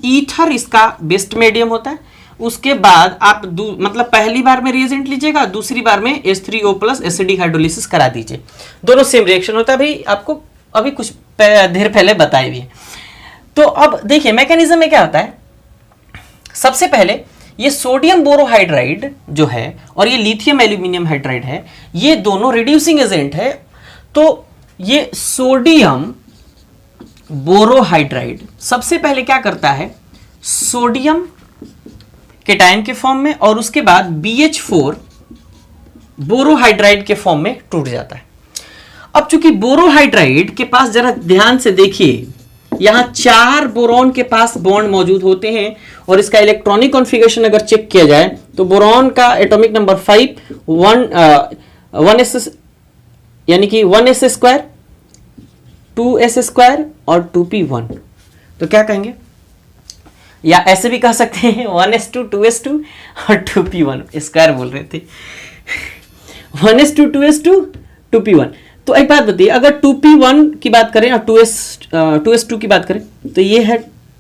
ईथर इसका बेस्ट मीडियम होता है। उसके बाद आप मतलब पहली बार में रिएजेंट लीजिएगा, दूसरी बार में H3O प्लस एसिडिक हाइड्रोलिसिस करा दीजिए, दोनों सेम रिएक्शन होता है। भाई आपको अभी कुछ देर पहले बताए भी। तो अब देखिए मैकेनिज्म में क्या होता है, सबसे पहले ये सोडियम बोरोहाइड्राइड जो है और ये लिथियम एल्यूमिनियम हाइड्राइड है, ये दोनों रिड्यूसिंग एजेंट है। तो ये सोडियम बोरोहाइड्राइड सबसे पहले क्या करता है, सोडियम केटायन के फॉर्म में और उसके बाद BH4 बोरोहाइड्राइड के फॉर्म में टूट जाता है। अब चूंकि बोरोहाइड्राइड के पास जरा ध्यान से देखिए, यहां 4 बोरॉन के पास बॉन्ड मौजूद होते हैं और इसका इलेक्ट्रॉनिक कॉन्फ़िगरेशन अगर चेक किया जाए तो बोरॉन का एटॉमिक नंबर 5 1s यानी कि 1s स्क्वायर 2s स्क्वायर और 2p1। तो क्या कहेंगे, या ऐसे भी कह सकते हैं 1s2 2s2 और 2p1 स्क्वायर बोल रहे थे 1s2 2s2 2p1। तो एक बात बताइए, अगर 2p1 की बात करें और 2s2 की बात करें तो ये है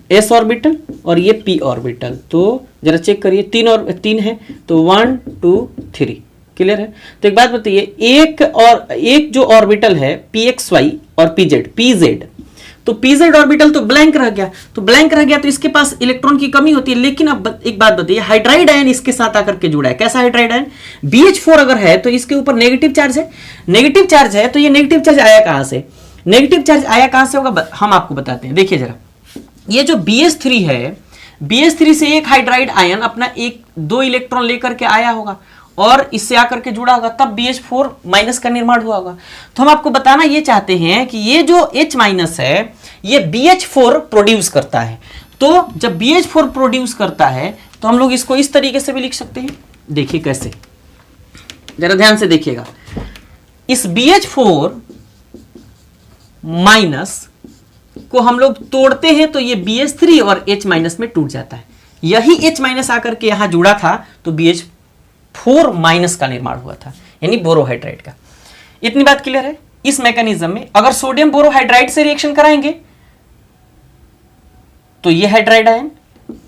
s ऑर्बिटल और ये p ऑर्बिटल। तो जरा चेक करिए, 3 है तो 1 2 3, क्लियर है। तो एक बात बताइए, एक जो ऑर्बिटल है pxy और pz, तो pz ऑर्बिटल तो ब्लैंक रह गया, तो इसके पास इलेक्ट्रॉन की कमी होती है। लेकिन अब एक बात बताइए, हाइड्राइड आयन इसके साथ आकर के जुड़ा है। कैसा हाइड्राइड आयन, BH4 अगर है तो इसके ऊपर नेगेटिव चार्ज है, तो ये नेगेटिव चार्ज आया कहां से, होगा हम आपको बताते हैं। देखिए जरा, ये जो BH3 है, BH3 से एक हाइड्राइड आयन अपना 2 इलेक्ट्रॉन लेकर के आया होगा और इससे आकर के जुड़ा होगा, तब BH4 माइनस का निर्माण हुआ होगा। तो हम आपको बताना ये चाहते हैं कि ये जो H माइनस है ये BH4 प्रोड्यूस करता है। तो जब BH4 प्रोड्यूस करता है तो हम लोग इसको इस तरीके से भी लिख सकते हैं। देखिए कैसे, जरा ध्यान से देखिएगा, इस BH4 माइनस को हम लोग तोड़ते हैं तो ये BH3 और H माइनस में टूट जाता है। यही H माइनस आकर के यहां जुड़ा था तो BH4 माइनस का निर्माण हुआ था, यानी बोरोहाइड्राइड का। इतनी बात क्लियर है। इस मैकेनिज्म में अगर सोडियम बोरोहाइड्राइड से रिएक्शन कराएंगे तो ये हाइड्राइड आयन,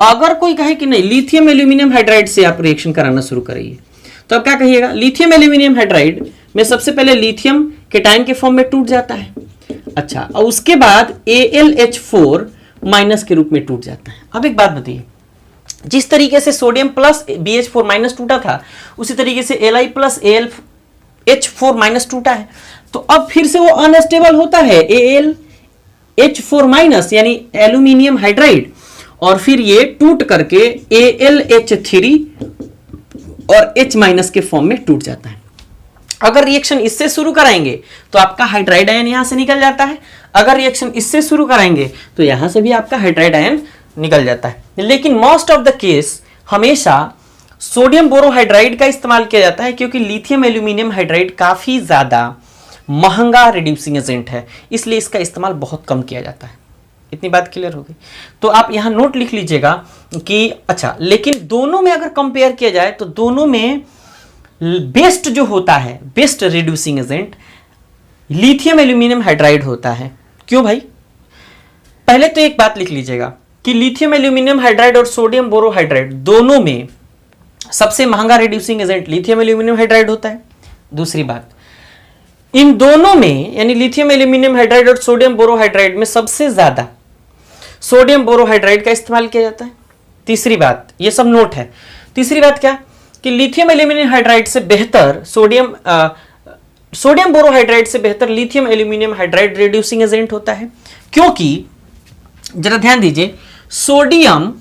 अगर कोई कहे कि नहीं लिथियम एल्यूमिनियम हाइड्राइड से आप रिएक्शन कराना शुरू करिए तो अब क्या कहिएगा, लिथियम एल्यूमिनियम हाइड्राइड में सबसे पहले लिथियम केटायन के फॉर्म में टूट जाता है। अच्छा, और उसके बाद AlH4 माइनस के रूप में टूट जाता है। अब एक बात बताइए, जिस तरीके से सोडियम प्लस BH4 माइनस टूटा था उसी तरीके से Li प्लस AlH4 माइनस टूटा है, तो अब फिर से वो अनस्टेबल होता है AlH4 माइनस यानी एल्यूमिनियम हाइड्राइड, और फिर ये टूट करके AlH3 और H माइनस के फॉर्म में टूट जाता है। अगर रिएक्शन इससे शुरू कराएंगे तो आपका हाइड्राइड आयन यहां से निकल जाता है, अगर रिएक्शन इससे शुरू कराएंगे तो यहां से भी आपका हाइड्राइड आयन निकल जाता है। लेकिन मोस्ट ऑफ द केस हमेशा सोडियम बोरोहाइड्राइड का इस्तेमाल किया जाता है, क्योंकि लिथियम एल्यूमिनियम हाइड्राइड काफी ज्यादा महंगा रिड्यूसिंग एजेंट है, इसलिए इसका इस्तेमाल बहुत कम किया जाता है। इतनी बात क्लियर हो गई। तो आप यहां नोट लिख लीजिएगा कि अच्छा, लेकिन दोनों में अगर कंपेयर किया जाए तो दोनों में बेस्ट जो होता है, best reducing agent lithium aluminium hydride होता है। क्यों भाई? पहले तो एक बात लिख लीजिएगा कि लिथियम एल्यूमिनियम हाइड्राइड और सोडियम बोरोहाइड्राइड दोनों में सबसे महंगा reducing agent lithium aluminium hydride होता है। दूसरी बात, इन दोनों में यानी लिथियम एल्यूमिनियम हाइड्राइड और सोडियम बोरोहाइड्राइड में सबसे ज्यादा सोडियम बोरोहाइड्राइड का इस्तेमाल किया जाता है। तीसरी बात, ये सब नोट है। तीसरी बात क्या कि लिथियम एल्यूमिनियम हाइड्राइड से बेहतर सोडियम बोरोहाइड्राइड से बेहतर lithium aluminium hydride reducing agent होता है, क्योंकि जरा ध्यान दीजिए, सोडियम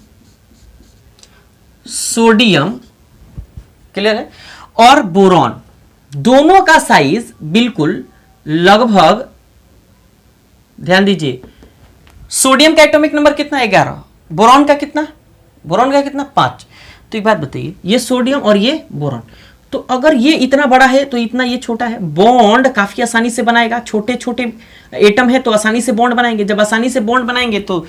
क्लियर है और बोरॉन दोनों का साइज बिल्कुल लगभग, ध्यान दीजिए, सोडियम का एटॉमिक नंबर कितना? 11। बोरॉन का कितना? 5। तो एक बात बताइए, ये सोडियम और ये बोरॉन, तो अगर ये इतना बड़ा है तो इतना ये छोटा है, बॉन्ड काफी आसानी से बनाएगा। छोटे छोटे एटम है तो आसानी से बॉन्ड बनाएंगे। जब आसानी से बॉन्ड बनाएंगे तो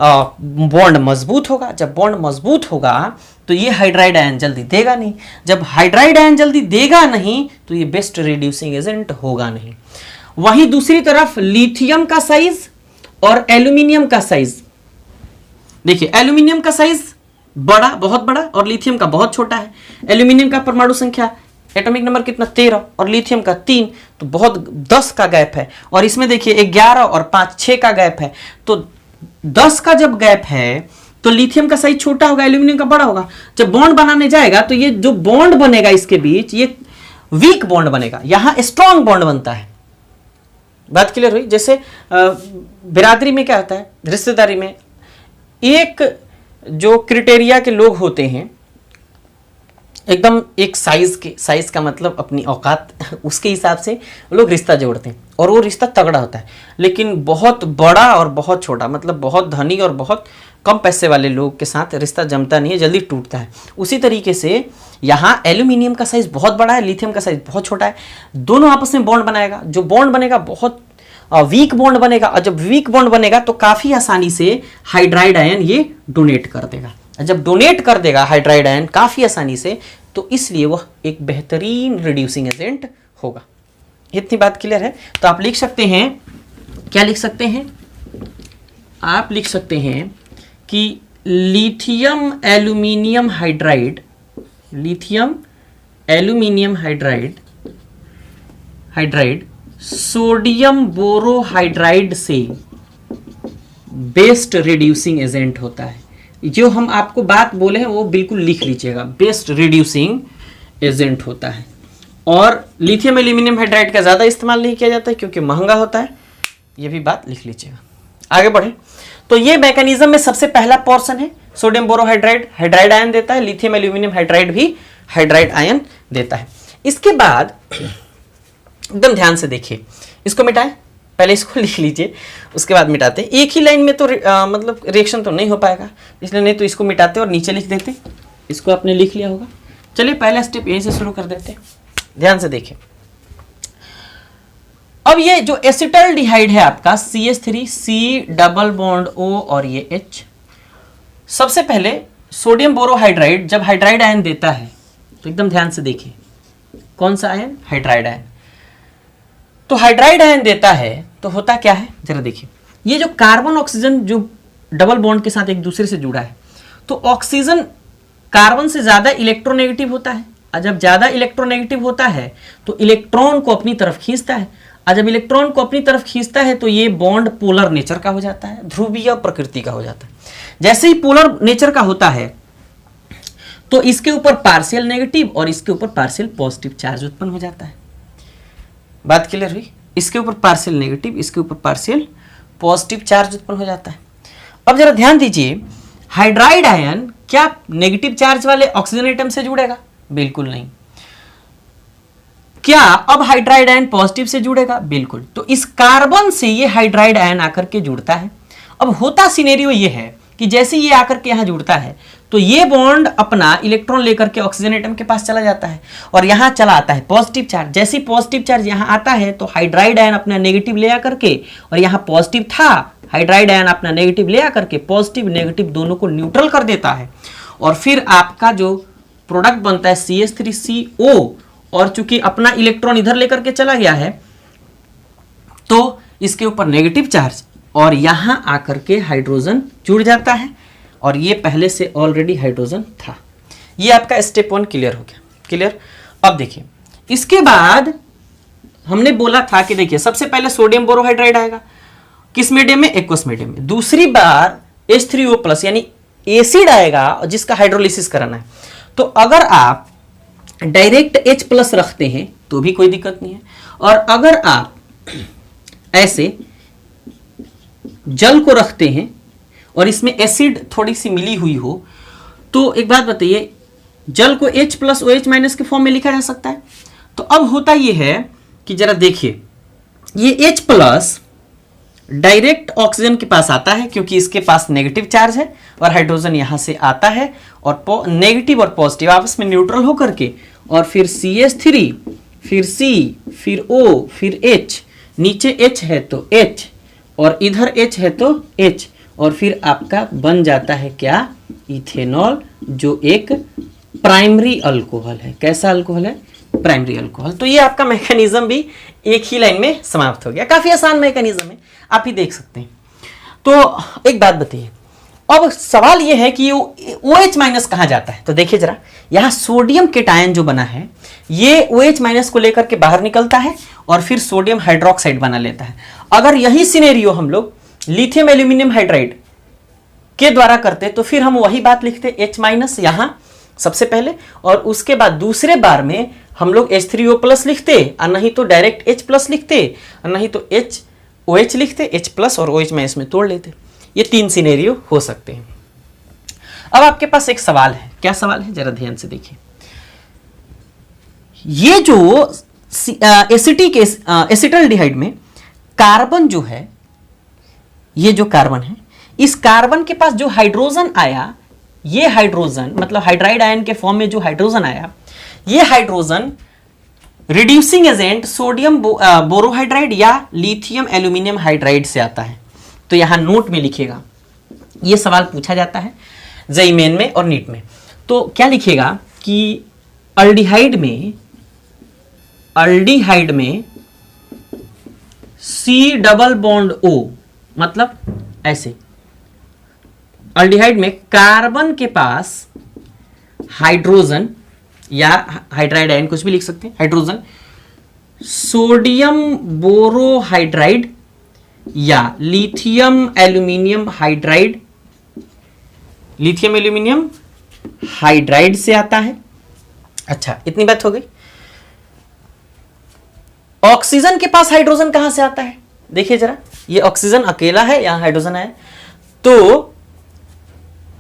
बॉन्ड मजबूत होगा। जब बॉन्ड मजबूत होगा तो ये हाइड्राइड आयन जल्दी देगा नहीं। जब हाइड्राइड आयन जल्दी देगा नहीं तो ये बेस्ट रिड्यूसिंग एजेंट होगा नहीं। वहीं दूसरी तरफ लिथियम का साइज और एल्यूमिनियम का साइज, देखिए एल्यूमिनियम का साइज बड़ा, बहुत बड़ा, और लिथियम का बहुत छोटा है। एल्यूमिनियम का परमाणु संख्या एटॉमिक नंबर कितना? 13 और लिथियम का 3, तो बहुत 10 का गैप है। और इसमें देखिए 11 और 5 6 का गैप है। तो 10 का जब गैप है तो लिथियम का साइज छोटा होगा, एल्यूमिनियम का बड़ा होगा। जब बॉन्ड बनाने जाएगा तो ये जो बॉन्ड बनेगा इसके बीच, ये वीक बॉन्ड बनेगा, यहां स्ट्रॉन्ग बॉन्ड बनता है। बात क्लियर हुई? जैसे बिरादरी में क्या होता है, रिश्तेदारी में एक जो क्राइटेरिया के लोग होते हैं, एकदम एक साइज का मतलब अपनी औकात, उसके हिसाब से लोग रिश्ता जोड़ते हैं और वो रिश्ता तगड़ा होता है। लेकिन बहुत बड़ा और बहुत छोटा, मतलब बहुत धनी और बहुत कम पैसे वाले लोग के साथ रिश्ता जमता नहीं है, जल्दी टूटता है। उसी तरीके से यहाँ एल्यूमिनियम का साइज बहुत बड़ा है, लिथियम का साइज बहुत छोटा है। दोनों आपस में बॉन्ड बनाएगा। जो बॉन्ड बनेगा बहुत वीक बॉन्ड बनेगा, और जब वीक बॉन्ड बनेगा तो काफी आसानी से हाइड्राइड आयन ये डोनेट कर देगा। जब डोनेट कर देगा हाइड्राइड आयन काफी आसानी से, तो इसलिए वह एक बेहतरीन रिड्यूसिंग एजेंट होगा। इतनी बात क्लियर है? तो आप लिख सकते हैं, क्या लिख सकते हैं? आप लिख सकते हैं कि lithium aluminium hydride sodium borohydride से बेस्ट रिड्यूसिंग एजेंट होता है। जो हम आपको बात बोले हैं वो बिल्कुल लिख लीजिएगा, बेस्ट रिड्यूसिंग एजेंट होता है। और लिथियम एल्यूमिनियम हाइड्राइड का ज्यादा इस्तेमाल नहीं किया जाता है क्योंकि महंगा होता है। ये भी बात लिख लीजिएगा। आगे बढ़े तो ये मैकेनिज्म में सबसे पहला पोर्शन है, सोडियम बोरोहाइड्राइड हाइड्राइड आयन देता है, लिथियम एल्यूमिनियम हाइड्राइड भी हाइड्राइड आयन देता है। इसके बाद एकदम ध्यान से देखिए, इसको मिटाएं, पहले इसको लिख लीजिए, उसके बाद मिटाते हैं। एक ही लाइन में तो मतलब रिएक्शन तो नहीं हो पाएगा, इसलिए नहीं तो इसको मिटाते और नीचे लिख देते। इसको आपने लिख लिया होगा। चलिए पहला स्टेप यहीं से शुरू कर देते हैं। ध्यान से देखिए, अब ये जो एसिटाल्डिहाइड है आपका CH3 C double bond O और ये H, सबसे पहले सोडियम बोरोहाइड्राइड जब हाइड्राइड आयन देता है तो एकदम ध्यान से देखिए, कौन सा आयन? Hydride ion. तो हाइड्राइड आयन देता है तो होता क्या है, जरा देखिए, ये जो कार्बन ऑक्सीजन जो डबल बॉन्ड के साथ एक दूसरे से जुड़ा है, तो ऑक्सीजन कार्बन से ज्यादा इलेक्ट्रोनेगेटिव होता है, और जब ज्यादा इलेक्ट्रोनेगेटिव होता है तो इलेक्ट्रॉन को अपनी तरफ खींचता है, और जब इलेक्ट्रॉन को अपनी तरफ खींचता है तो ये बॉन्ड पोलर नेचर का हो जाता है, ध्रुवीय प्रकृति का हो जाता है। जैसे ही पोलर नेचर का होता है तो इसके ऊपर पार्शियल नेगेटिव और इसके ऊपर पार्शियल पॉजिटिव चार्ज उत्पन्न हो जाता है। बात क्लियर हुई? इसके ऊपर पार्शियल नेगेटिव, इसके ऊपर पार्शियल पॉजिटिव चार्ज उत्पन्न हो जाता है। अब जरा ध्यान दीजिए, हाइड्राइड आयन क्या नेगेटिव चार्ज वाले ऑक्सीजन एटम से जुड़ेगा? बिल्कुल नहीं। क्या अब हाइड्राइड आयन पॉजिटिव से जुड़ेगा? बिल्कुल। तो इस कार्बन से ये हाइड्राइड आयन आकर के जुड़ता है। अब होता सिनेरियो ये है कि जैसे ये आकर के यहां जुड़ता है तो ये बॉन्ड अपना इलेक्ट्रॉन लेकर के ऑक्सीजन एटम के पास चला जाता है और यहां चला आता है पॉजिटिव चार्ज। जैसे ही पॉजिटिव चार्ज यहां आता है तो हाइड्राइड आयन अपना नेगेटिव ले आकर के, और यहां पॉजिटिव था हाइड्राइड आयन अपना नेगेटिव ले आकर के पॉजिटिव नेगेटिव दोनों को न्यूट्रल कर देता है और फिर आपका जो प्रोडक्ट बनता है CH3CO, और चूंकि अपना इलेक्ट्रॉन इधर लेकर के चला गया है तो इसके ऊपर नेगेटिव चार्ज और यहां आकर के हाइड्रोजन जुड़ जाता है और ये पहले से ऑलरेडी हाइड्रोजन था। ये आपका स्टेप 1 क्लियर हो गया। क्लियर। अब देखिए इसके बाद हमने बोला था कि देखिए सबसे पहले सोडियम बोरोहाइड्राइड आएगा किस मीडियम में, एक्वस मीडियम में। दूसरी बार H3O+ यानी एसिड आएगा जिसका हाइड्रोलिसिस कराना है। तो अगर आप डायरेक्ट H+ रखते हैं तो भी कोई दिक्कत नहीं है, और अगर आप ऐसे जल को रखते हैं और इसमें एसिड थोड़ी सी मिली हुई हो तो एक बात बताइए, जल को H+OH- के फॉर्म में लिखा जा सकता है। तो अब होता यह है कि जरा देखिए ये H+ डायरेक्ट ऑक्सीजन के पास आता है क्योंकि इसके पास नेगेटिव चार्ज है और हाइड्रोजन यहां से आता है और नेगेटिव और पॉजिटिव आपस में न्यूट्रल होकर के और फिर CH3 फिर C फिर O फिर H, नीचे H है तो H और इधर H है तो H, और फिर आपका बन जाता है क्या, इथेनॉल, जो एक प्राइमरी अल्कोहल है। कैसा अल्कोहल है, प्राइमरी अल्कोहल। तो ये आपका मैकेनिज्म भी एक ही लाइन में समाप्त हो गया। काफी आसान मैकेनिज्म है, आप ही देख सकते हैं। तो एक बात बताइए, अब सवाल यह है कि ये OH- कहां जाता है। तो देखिए जरा, यहां सोडियम केटायन जो बना है ये OH- को लेकर के बाहर निकलता है और फिर सोडियम हाइड्रोक्साइड बना लेता है। अगर यही सिनेरियो हम लोग लिथियम एल्यूमिनियम हाइड्राइड के द्वारा करते तो फिर हम वही बात लिखते H- यहां सबसे पहले, और उसके बाद दूसरे बार में हम लोग H3O+ लिखते, और नहीं तो डायरेक्ट H+ लिखते, और नहीं तो OH लिखते, H+ और OH- में तोड़ लेते। ये 3 सिनेरियो हो सकते हैं। अब आपके पास एक सवाल है। क्या सवाल है, जरा ध्यान से देखिए। ये जो एसिटिक एसिटल्डिहाइड में कार्बन जो है, ये जो कार्बन है, इस कार्बन के पास जो हाइड्रोजन आया, ये हाइड्रोजन मतलब हाइड्राइड आयन के फॉर्म में जो हाइड्रोजन आया, ये hydrogen reducing agent sodium borohydride या लिथियम एल्यूमिनियम हाइड्राइड से आता है। तो यहां नोट में लिखिएगा, यह सवाल पूछा जाता है जेईई मेन में और नीट में। तो क्या लिखिएगा कि अल्डिहाइड में C+O, मतलब ऐसे अल्डिहाइड में कार्बन के पास हाइड्रोजन या हाइड्राइड आयन, कुछ भी लिख सकते हैं, हाइड्रोजन सोडियम बोरोहाइड्राइड या लिथियम एल्यूमिनियम हाइड्राइड से आता है। अच्छा, इतनी बात हो गई। ऑक्सीजन के पास हाइड्रोजन कहां से आता है, देखिए जरा, ये ऑक्सीजन अकेला है, यहां हाइड्रोजन है, तो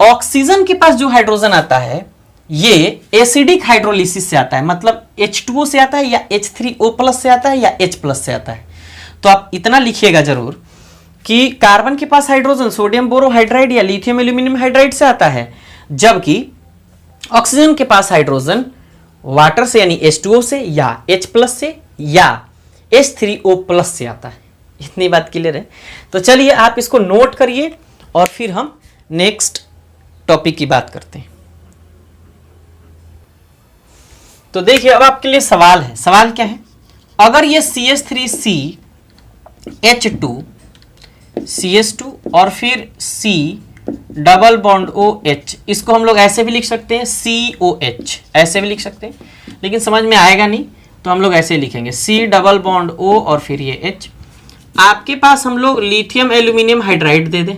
ऑक्सीजन के पास जो हाइड्रोजन आता है ये एसिडिक हाइड्रोलिसिस से आता है, मतलब H2O से आता है या H3O+ से आता है या H+ से आता है। तो आप इतना लिखिएगा जरूर कि कार्बन के पास हाइड्रोजन सोडियम बोरोहाइड्राइड या लिथियम एल्यूमिनियम हाइड्राइड से आता है, जबकि ऑक्सीजन के पास हाइड्रोजन वाटर से यानी H2O से या H+ से या H3O+ से आता है। इतनी बात क्लियर है। तो चलिए आप इसको नोट करिए और फिर हम नेक्स्ट टॉपिक की बात करते हैं। तो देखिए अब आपके लिए सवाल है। सवाल क्या है, अगर ये CH3CH2 और फिर C+OH, इसको हम लोग ऐसे भी लिख सकते हैं COH, ऐसे भी लिख सकते हैं, लेकिन समझ में आएगा नहीं तो हम लोग ऐसे लिखेंगे C+O और फिर ये H। आपके पास हम लोग लिथियम एल्यूमिनियम हाइड्राइड दे दें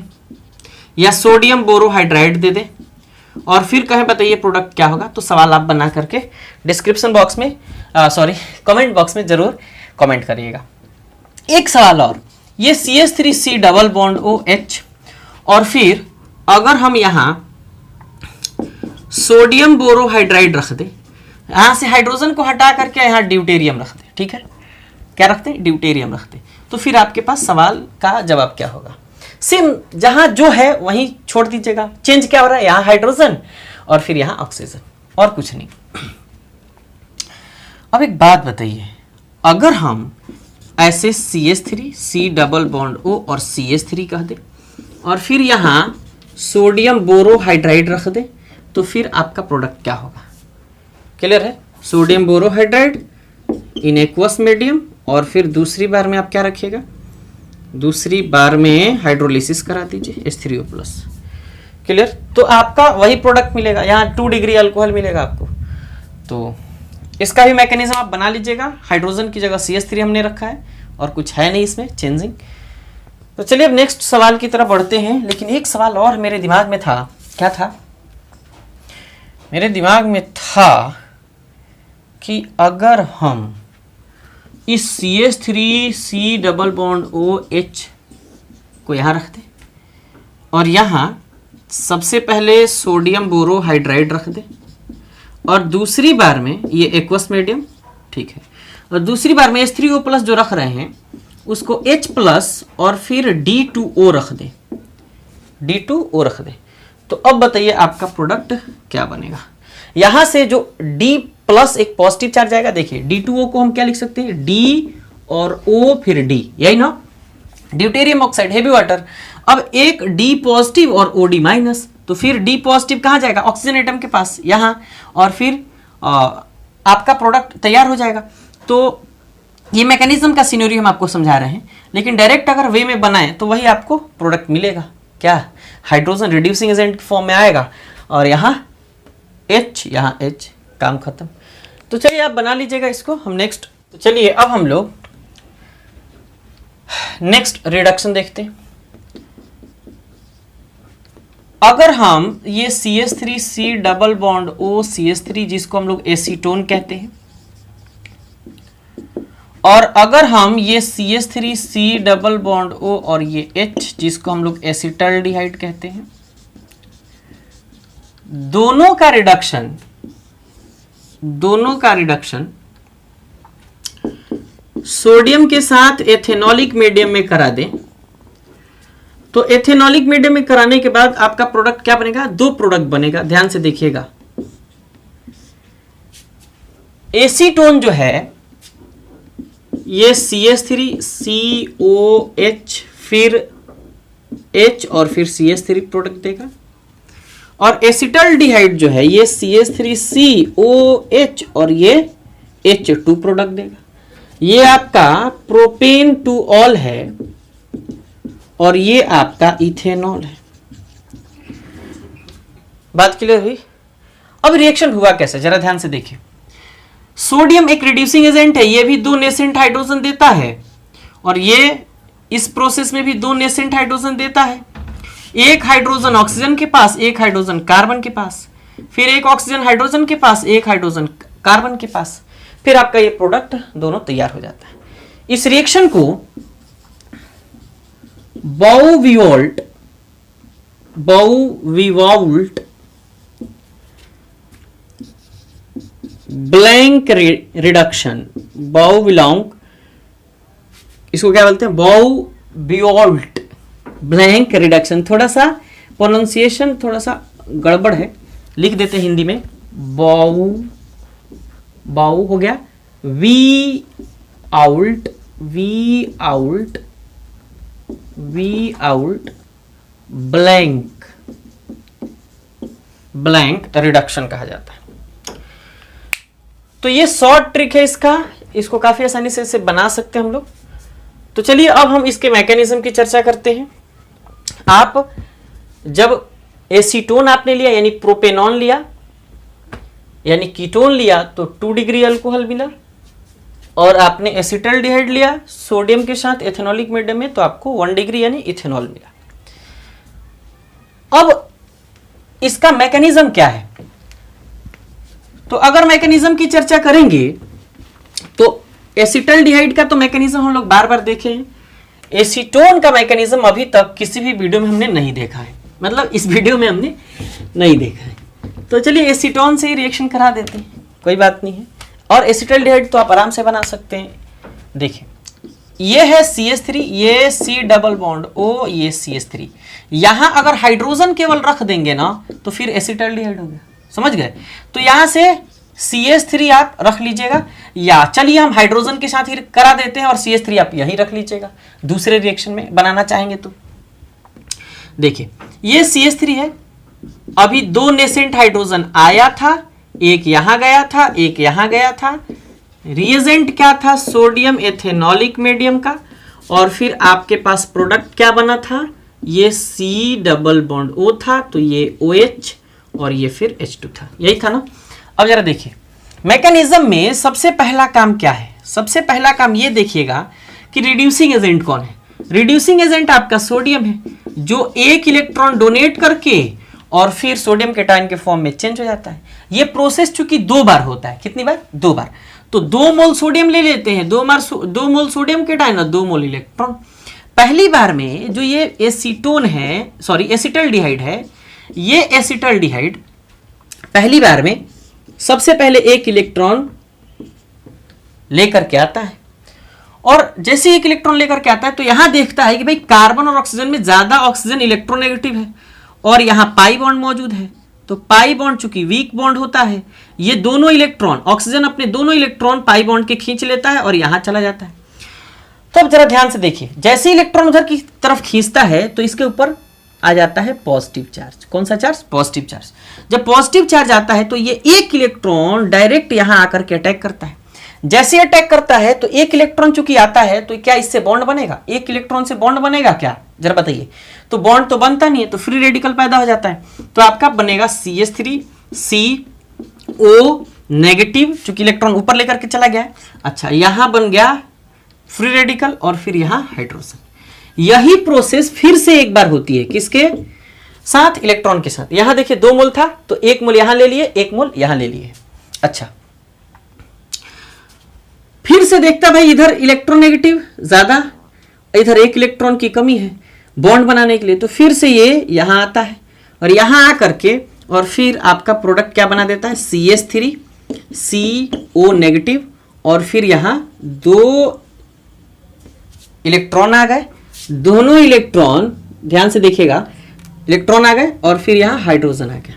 या सोडियम बोरोहाइड्राइड दे दें और फिर कहें बताइए प्रोडक्ट क्या होगा। तो सवाल आप बना करके डिस्क्रिप्शन बॉक्स में कमेंट बॉक्स में जरूर कमेंट करिएगा। एक सवाल और, ये CH3C+OH और फिर अगर हम यहां सोडियम बोरोहाइड्राइड रख दे, यहां से हाइड्रोजन को हटा करके यहां ड्यूटेरियम रख दे, ठीक है, क्या रखते हैं, ड्यूटेरियम रखते, तो फिर आपके पास सवाल का जवाब क्या होगा। सेम जहां जो है वहीं छोड़ दीजिएगा, चेंज क्या हो रहा है, यहां हाइड्रोजन और फिर यहां ऑक्सीजन, और कुछ नहीं। अब एक बात बताइए, अगर हम ऐसे CH3 C double bond O और CH3 कह दे, और फिर यहाँ सोडियम बोरोहाइड्राइड रख दे, तो फिर आपका प्रोडक्ट क्या होगा? क्लियर है? Sodium borohydride in aqueous medium, और फिर दूसरी बार में आप क्या रखिएगा? दूसरी बार में हाइड्रोलिसिस करा दीजिए H3O+। क्लियर? तो आपका वही प्रोडक्ट मिलेगा, यहाँ 2 डिग्री अल्कोहल मिलेगा आपको। तो इसका भी मैकेनिज्म आप बना लीजिएगा। हाइड्रोजन की जगह CH3 हमने रखा है और कुछ है नहीं इसमें चेंजिंग। तो चलिए अब नेक्स्ट सवाल की तरफ बढ़ते हैं। लेकिन एक सवाल और मेरे दिमाग में था। क्या था? मेरे दिमाग में था कि अगर हम इस CH3C डबल बॉन्ड OH को यहाँ रख दें और यहाँ सबसे पहले सोडियम बोरोहाइड्राइड रख दें, और दूसरी बार में ये एक्वस मीडियम, ठीक है, और दूसरी बार में H3O+ जो रख रहे हैं उसको H+ और फिर D2O रख दें, D2O रख दें। तो अब बताइए आपका प्रोडक्ट क्या बनेगा? यहां से जो D+ एक पॉजिटिव चार्ज आएगा, देखिए D2O को हम क्या लिख सकते हैं? D और O फिर D, यही ना, ड्यूटेरियम ऑक्साइड हेवी वाटर। अब एक D पॉजिटिव और OD-, तो फिर D पॉजिटिव कहाँ जाएगा? ऑक्सीजन एटम के पास, यहाँ, और फिर आपका प्रोडक्ट तैयार हो जाएगा। तो ये मैकेनिज्म का सिनेरियो हम आपको समझा रहे हैं, लेकिन डायरेक्ट अगर वे में बनाएं तो वही आपको प्रोडक्ट मिलेगा। क्या? हाइड्रोजन रिड्यूसिंग एजेंट के फॉर्म में आएगा, और यहाँ H, यहाँ H, काम खत्म। तो चलिए आप बना लीजिएगा इसको, हम नेक्स्ट। तो चलिए अब हम लोग नेक्स्ट रिडक्शन देखते हैं। अगर हम ये CH3C double bond O CH3 जिसको हम लोग एसीटोन कहते हैं, और अगर हम ये CH3C डबल बॉन्ड O और ये H जिसको हम लोग एसिटाल्डिहाइड कहते हैं, दोनों का रिडक्शन सोडियम के साथ एथेनॉलिक मीडियम में करा दें, तो एथेनॉलिक मीडियम में कराने के बाद आपका प्रोडक्ट क्या बनेगा? 2 प्रोडक्ट बनेगा। ध्यान से देखिएगा, एसीटोन जो है ये CH3COH फिर H और फिर CH3 प्रोडक्ट देगा, और एसिटाल्डिहाइड जो है ये CH3COH और ये H2 प्रोडक्ट देगा। ये आपका प्रोपेन टू ऑल है और ये आपका इथेनॉल है। बात क्लियर हुई? अब रिएक्शन हुआ कैसे, जरा ध्यान से देखिए। सोडियम एक रिड्यूसिंग एजेंट है, ये भी 2 नेसेंट हाइड्रोजन देता है, और ये इस प्रोसेस में भी 2 नेसेंट हाइड्रोजन देता है। एक हाइड्रोजन ऑक्सीजन के पास, एक हाइड्रोजन कार्बन के पास, फिर एक ऑक्सीजन हाइड्रोजन के पास, एक हाइड्रोजन कार्बन के पास, फिर आपका ये प्रोडक्ट दोनों तैयार हो जाता है। इस रिएक्शन को बाउविवोल्ट ब्लैंक रिडक्शन, बाउविलॉन्ग, इसको क्या बोलते हैं? बाउविवोल्ट ब्लैंक रिडक्शन। थोड़ा सा प्रोनाउंसिएशन थोड़ा सा गड़बड़ है, लिख देते हैं हिंदी में। बाउ हो गया, वी आउट ब्लैंक रिडक्शन कहा जाता है। तो ये शॉर्ट ट्रिक है इसको काफी आसानी से इसे बना सकते हैं हम लोग। तो चलिए अब हम इसके मैकेनिज्म की चर्चा करते हैं। आप जब एसीटोन आपने लिया यानी प्रोपेनॉन लिया यानी कीटोन लिया तो 2 डिग्री अल्कोहल मिला, और आपने एसिटाल्डिहाइड लिया सोडियम के साथ एथेनॉलिक मीडियम में तो आपको 1 डिग्री यानी इथेनॉल मिला। अब इसका मैकेनिज्म क्या है? तो अगर मैकेनिज्म की चर्चा करेंगे तो एसिटाल्डिहाइड का तो मैकेनिज्म हम लोग बार बार देखे हैं। एसीटोन का मैकेनिज्म अभी तक किसी भी वीडियो में हमने नहीं देखा है, मतलब इस वीडियो में हमने नहीं देखा है। तो चलिए एसीटोन से ही रिएक्शन करा देते हैं, कोई बात नहीं है। और एसिटाल्डिहाइड तो आप आराम से बना सकते हैं। देखिए ये है CH3, ये C डबल बॉन्ड O, ये CH3। यहां अगर हाइड्रोजन केवल रख देंगे ना तो फिर एसिटाल्डिहाइड हो गया, समझ गए? तो यहां से CH3 आप रख लीजिएगा, या चलिए हम हाइड्रोजन के साथ ही करा देते हैं और CH3 आप यहीं रख लीजिएगा दूसरे रिएक्शन में बनाना चाहेंगे तो। देखिए ये CH3 है, अभी दो नेसेंट हाइड्रोजन आया था, एक यहां गया था, एक यहां गया था। रिएजेंट क्या था? सोडियम एथेनॉलिक मीडियम का, और फिर आपके पास प्रोडक्ट क्या बना था? ये C डबल बॉन्ड O था, तो ये OH और ये फिर H2 था, यही था ना। अब जरा देखिए मैकेनिज्म में सबसे पहला काम क्या है? सबसे पहला काम ये देखिएगा कि रिड्यूसिंग एजेंट कौन है। रिड्यूसिंग एजेंट आपका सोडियम है, जो एक इलेक्ट्रॉन डोनेट करके और फिर सोडियम केटायन के फॉर्म में चेंज हो जाता है। ये प्रोसेस चूंकि 2 बार होता है, कितनी बार? 2 बार। तो 2 मोल सोडियम ले लेते हैं, 2 मोल सोडियम केटायन और 2 मोल इलेक्ट्रॉन। पहली बार में जो ये एसीटोन है, सॉरी एसिटल्डिहाइड है, ये एसिटल्डिहाइड पहली बार में सबसे पहले एक इलेक्ट्रॉन लेकर के आता है, और जैसे एक इलेक्ट्रॉन लेकर के आता है तो यहां देखता है कि भाई कार्बन और ऑक्सीजन में ज्यादा ऑक्सीजन इलेक्ट्रोनेगेटिव है और यहां पाई बॉन्ड मौजूद है। तो पाई बॉन्ड चूंकि वीक बॉन्ड होता है, ये दोनों इलेक्ट्रॉन, ऑक्सीजन अपने दोनों इलेक्ट्रॉन पाई बॉन्ड के खींच लेता है और यहां चला जाता है। तो अब जरा ध्यान से देखिए, जैसे इलेक्ट्रॉन उधर की तरफ खींचता है तो इसके ऊपर आ जाता है पॉजिटिव चार्ज। कौन सा चार्ज? Positive charge. जब पॉजिटिव चार्ज आता है तो ये एक इलेक्ट्रॉन डायरेक्ट यहां आकर के अटैक करता है। जैसे अटैक करता है तो एक इलेक्ट्रॉन चूंकि आता है तो क्या इससे बॉन्ड बनेगा? एक इलेक्ट्रॉन से बॉन्ड बनेगा क्या? जरा बताइए। तो बॉन्ड तो बनता नहीं है, तो फ्री रेडिकल पैदा हो जाता है। तो आपका बनेगा CH3 CO नेगेटिव, चूंकि इलेक्ट्रॉन ऊपर लेकर के चला गया है। अच्छा, यहां बन गया फ्री रेडिकल और फिर यहां हाइड्रोजन। यही प्रोसेस फिर से एक बार होती है, किसके साथ? इलेक्ट्रॉन के साथ। यहां देखिए 2 मोल था तो 1 मोल यहां ले लिए, 1 मोल यहां ले लिए। अच्छा, फिर से देखता भाई इधर इलेक्ट्रोनेगेटिव ज्यादा, इधर 1 इलेक्ट्रॉन की कमी है बॉन्ड बनाने के लिए, तो फिर से ये यहां आता है और यहां आकर के और फिर आपका प्रोडक्ट क्या बना देता है? CH3 CO नेगेटिव, और फिर यहां 2 इलेक्ट्रॉन आ गए, दोनों इलेक्ट्रॉन ध्यान से देखिएगा, इलेक्ट्रॉन आ गए और फिर यहां हाइड्रोजन आ गया।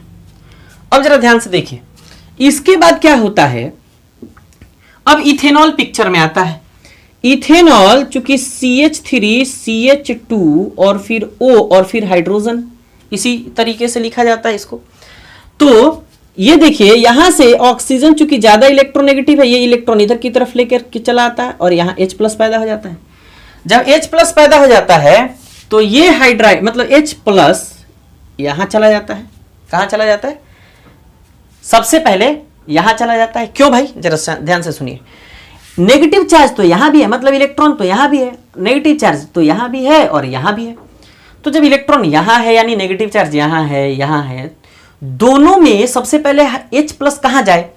अब जरा ध्यान से देखिए, इसके बाद क्या होता है? अब इथेनॉल पिक्चर में आता है। इथेनॉल चूंकि CH3 CH2 और फिर O और फिर हाइड्रोजन, इसी तरीके से लिखा जाता है इसको। तो ये देखिए यहां से ऑक्सीजन चूंकि ज्यादा इलेक्ट्रोनेगेटिव है, ये इलेक्ट्रॉन इधर की तरफ लेकर के चला आता है और यहां H+ पैदा हो जाता है। जब H+ पैदा हो जाता है तो ये हाइड्राइड मतलब H+ यहां चला जाता है। कहां चला जाता है? सबसे पहले यहां चला जाता है। क्यों भाई? जरा ध्यान से सुनिए। नेगेटिव चार्ज तो यहां भी है, मतलब इलेक्ट्रॉन तो यहां भी है, नेगेटिव चार्ज तो यहां भी है और यहां भी है। तो जब इलेक्ट्रॉन यहां है यानी नेगेटिव चार्ज यहां है, दोनों में सबसे पहले H+ कहां जाए?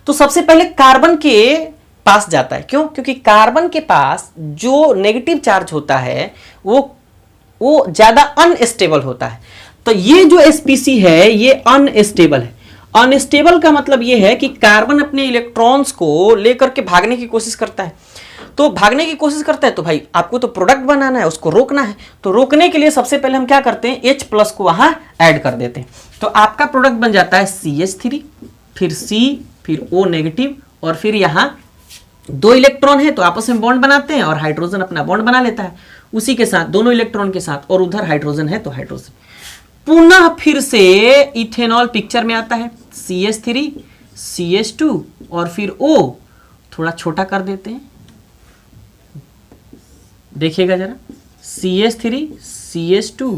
तो सबसे पहले कार्बन के पास जाता है। क्यों? क्योंकि कार्बन के पास जो नेगेटिव चार्ज होता है वो ज्यादा अनस्टेबल होता है। तो ये जो sp है ये अनस्टेबल है। अनस्टेबल का मतलब ये है कि कार्बन अपने इलेक्ट्रॉन्स को लेकर के भागने की कोशिश करता है। तो भागने की कोशिश करता है तो भाई आपको तो प्रोडक्ट बनाना है, उसको रोकना है। तो रोकने के लिए सबसे पहले हम क्या करते हैं? H+ को वहां ऐड कर देते हैं। तो आपका प्रोडक्ट बन जाता है CH3 फिर C फिर O नेगेटिव और फिर यहां 2 इलेक्ट्रॉन है तो आपस में बॉन्ड बनाते हैं और हाइड्रोजन अपना बॉन्ड बना लेता है उसी के साथ, दोनों इलेक्ट्रॉन के साथ, और उधर हाइड्रोजन है तो हाइड्रोजन। पुनः फिर से इथेनॉल पिक्चर में आता है। CH3 CH2 और फिर O, थोड़ा छोटा कर देते हैं, देखिएगा जरा, CH3 CH2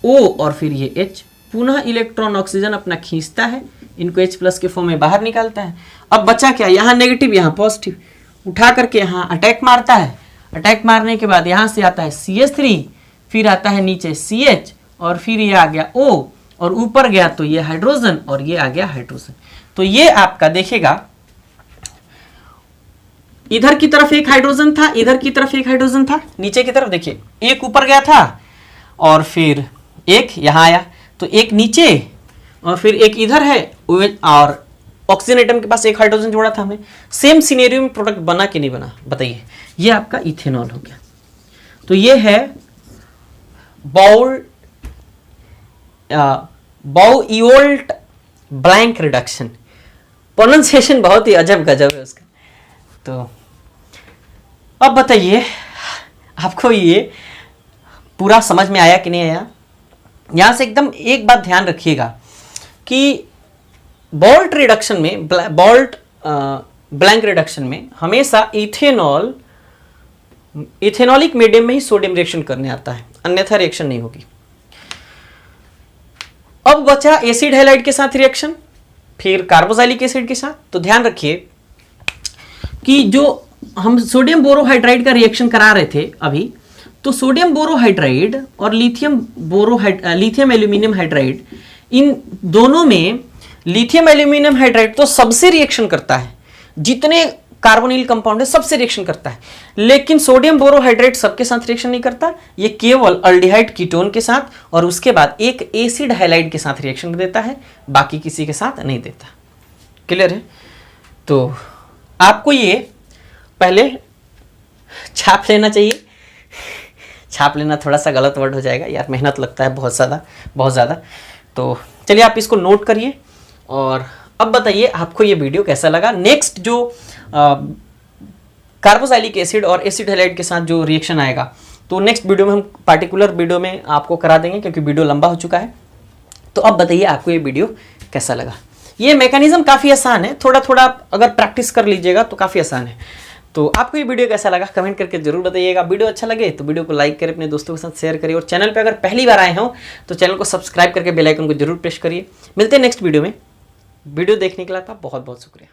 O और फिर ये H। पुनः इलेक्ट्रॉन ऑक्सीजन अपना खींचता है, इनको H+ के फॉर्म में बाहर निकालता है। अब बचा क्या? यहाँ नेगेटिव यहाँ पॉजिटिव, उठा करके यहाँ अटैक मारता है। अटैक मारने के बाद यहाँ से आता है CH3, फिर आता है नीचे CH और फिर ये आ गया O और ऊपर गया तो ये हाइड्रोजन और ये आ गया हाइड्रोजन। तो ये आपका देखिएगा इधर की तरफ एक हाइड्रोजन था, इधर की तरफ एक हाइड्रोजन था, नीचे की तरफ देखिए एक ऊपर गया था और फिर एक यहां आया, तो एक नीचे और फिर एक इधर है, और ऑक्सीजन एटम के पास एक हाइड्रोजन जोड़ा था हमने। सेम सिनेरियो में प्रोडक्ट बना कि नहीं बना? बताइए। ये आपका इथेनॉल हो गया। तो ये है बाउइयोल्ट ब्लैंक रिडक्शन। प्रोनाउंसिएशन बहुत ही अजब गजब है उसका। तो अब बताइए आपको ये पूरा समझ में आया कि नहीं आया। यहां से एकदम एक बात ध्यान रखिएगा कि बोल्ट रिडक्शन में, बोल्ट ब्लैंक रिडक्शन में हमेशा इथेनॉलिक मीडियम में ही सोडियम रिएक्शन करने आता है, अन्यथा रिएक्शन नहीं होगी। अब बचा एसिड हैलाइड के साथ रिएक्शन, फिर कार्बोक्सिलिक एसिड के साथ। तो ध्यान रखिए कि जो हम सोडियम बोरोहाइड्राइड का रिएक्शन करा रहे थे अभी, तो सोडियम बोरोहाइड्राइड और लिथियम एल्यूमिनियम हाइड्राइड, इन दोनों में लिथियम एल्यूमिनियम हाइड्राइड तो सबसे रिएक्शन करता है, जितने कार्बोनिल कंपाउंड है सबसे रिएक्शन करता है, लेकिन सोडियम बोरोहाइड्राइड सबके साथ रिएक्शन नहीं करता। ये केवल अल्डिहाइड कीटोन के साथ और उसके बाद एक एसिड हैलाइड के साथ रिएक्शन देता है, बाकी किसी के साथ नहीं देता। क्लियर है? तो आपको ये पहले छाप लेना चाहिए। छाप लेना थोड़ा सा गलत वर्ड हो जाएगा यार, मेहनत लगता है बहुत ज़्यादा। तो चलिए आप इसको नोट करिए और अब बताइए आपको ये वीडियो कैसा लगा। नेक्स्ट जो कार्बोक्सिलिक एसिड और एसिड हैलाइड के साथ जो रिएक्शन आएगा, तो नेक्स्ट वीडियो में हम पार्टिकुलर वीडियो में आपको करा देंगे, क्योंकि वीडियो लंबा हो चुका है। तो अब बताइए आपको ये वीडियो कैसा लगा। ये मैकेनिज्म काफ़ी आसान है, थोड़ा थोड़ा अगर प्रैक्टिस कर लीजिएगा तो काफ़ी आसान है। तो आपको ये वीडियो कैसा लगा कमेंट करके जरूर बताइएगा। वीडियो अच्छा लगे तो वीडियो को लाइक करें, अपने दोस्तों के साथ शेयर करिए, और चैनल पे अगर पहली बार आए हो तो चैनल को सब्सक्राइब करके बेल आइकन को जरूर प्रेस करिए। मिलते हैं नेक्स्ट वीडियो में। वीडियो देखने के लिए आपका बहुत बहुत शुक्रिया।